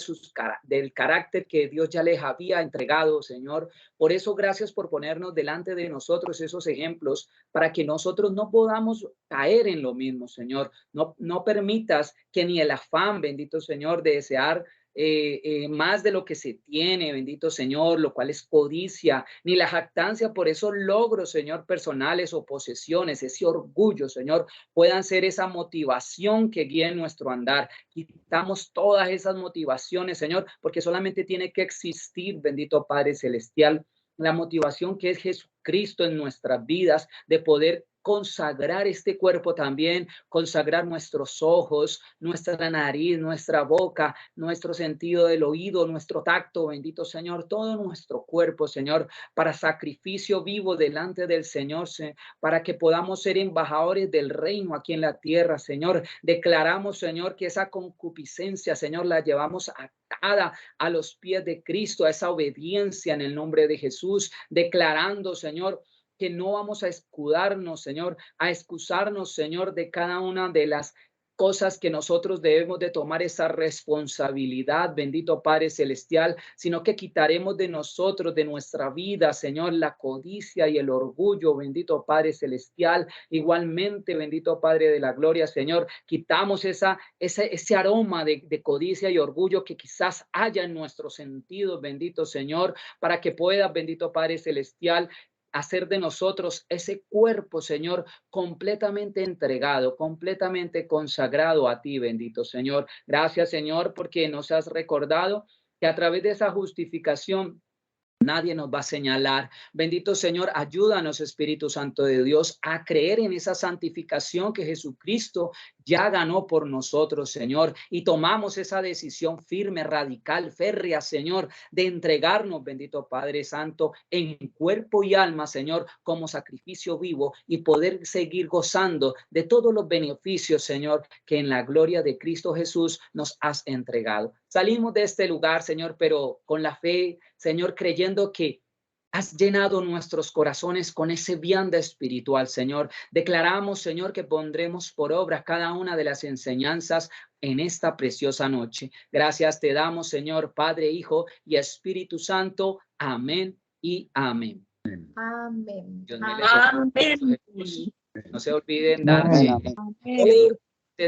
Speaker 5: del carácter que Dios ya les había entregado, Señor. Por eso, gracias por ponernos delante de nosotros esos ejemplos para que nosotros no podamos caer en lo mismo, Señor. No permitas que ni el afán, bendito Señor, de desear más de lo que se tiene, bendito Señor, lo cual es codicia, ni la jactancia por esos logros, Señor, personales o posesiones, ese orgullo, Señor, puedan ser esa motivación que guíe nuestro andar. Quitamos todas esas motivaciones, Señor, porque solamente tiene que existir, bendito Padre Celestial, la motivación que es Jesucristo en nuestras vidas, de poder consagrar este cuerpo también, consagrar nuestros ojos, nuestra nariz, nuestra boca, nuestro sentido del oído, nuestro tacto, bendito Señor, todo nuestro cuerpo, Señor, para sacrificio vivo delante del Señor, para que podamos ser embajadores del reino aquí en la tierra, Señor. Declaramos, Señor, que esa concupiscencia, Señor, la llevamos atada a los pies de Cristo, a esa obediencia en el nombre de Jesús, declarando, Señor, que no vamos a escudarnos, Señor, a excusarnos, Señor, de cada una de las cosas que nosotros debemos de tomar esa responsabilidad, bendito Padre Celestial, sino que quitaremos de nosotros, de nuestra vida, Señor, la codicia y el orgullo, bendito Padre Celestial. Igualmente, bendito Padre de la gloria, Señor, quitamos ese aroma de codicia y orgullo que quizás haya en nuestros sentidos, bendito Señor, para que puedas, bendito Padre Celestial, hacer de nosotros ese cuerpo, Señor, completamente entregado, completamente consagrado a ti, bendito Señor. Gracias, Señor, porque nos has recordado que a través de esa justificación nadie nos va a señalar. Bendito Señor, ayúdanos, Espíritu Santo de Dios, a creer en esa santificación que Jesucristo ya ganó por nosotros, Señor. Y tomamos esa decisión firme, radical, férrea, Señor, de entregarnos, bendito Padre Santo, en cuerpo y alma, Señor, como sacrificio vivo y poder seguir gozando de todos los beneficios, Señor, que en la gloria de Cristo Jesús nos has entregado. Salimos de este lugar, Señor, pero con la fe, Señor, creyendo que has llenado nuestros corazones con ese vianda espiritual, Señor. Declaramos, Señor, que pondremos por obra cada una de las enseñanzas en esta preciosa noche. Gracias te damos, Señor, Padre, Hijo y Espíritu Santo. Amén y amén.
Speaker 3: Amén.
Speaker 5: Dios me les bendiga.
Speaker 1: Amén.
Speaker 5: No se olviden dar
Speaker 4: Amén.
Speaker 5: de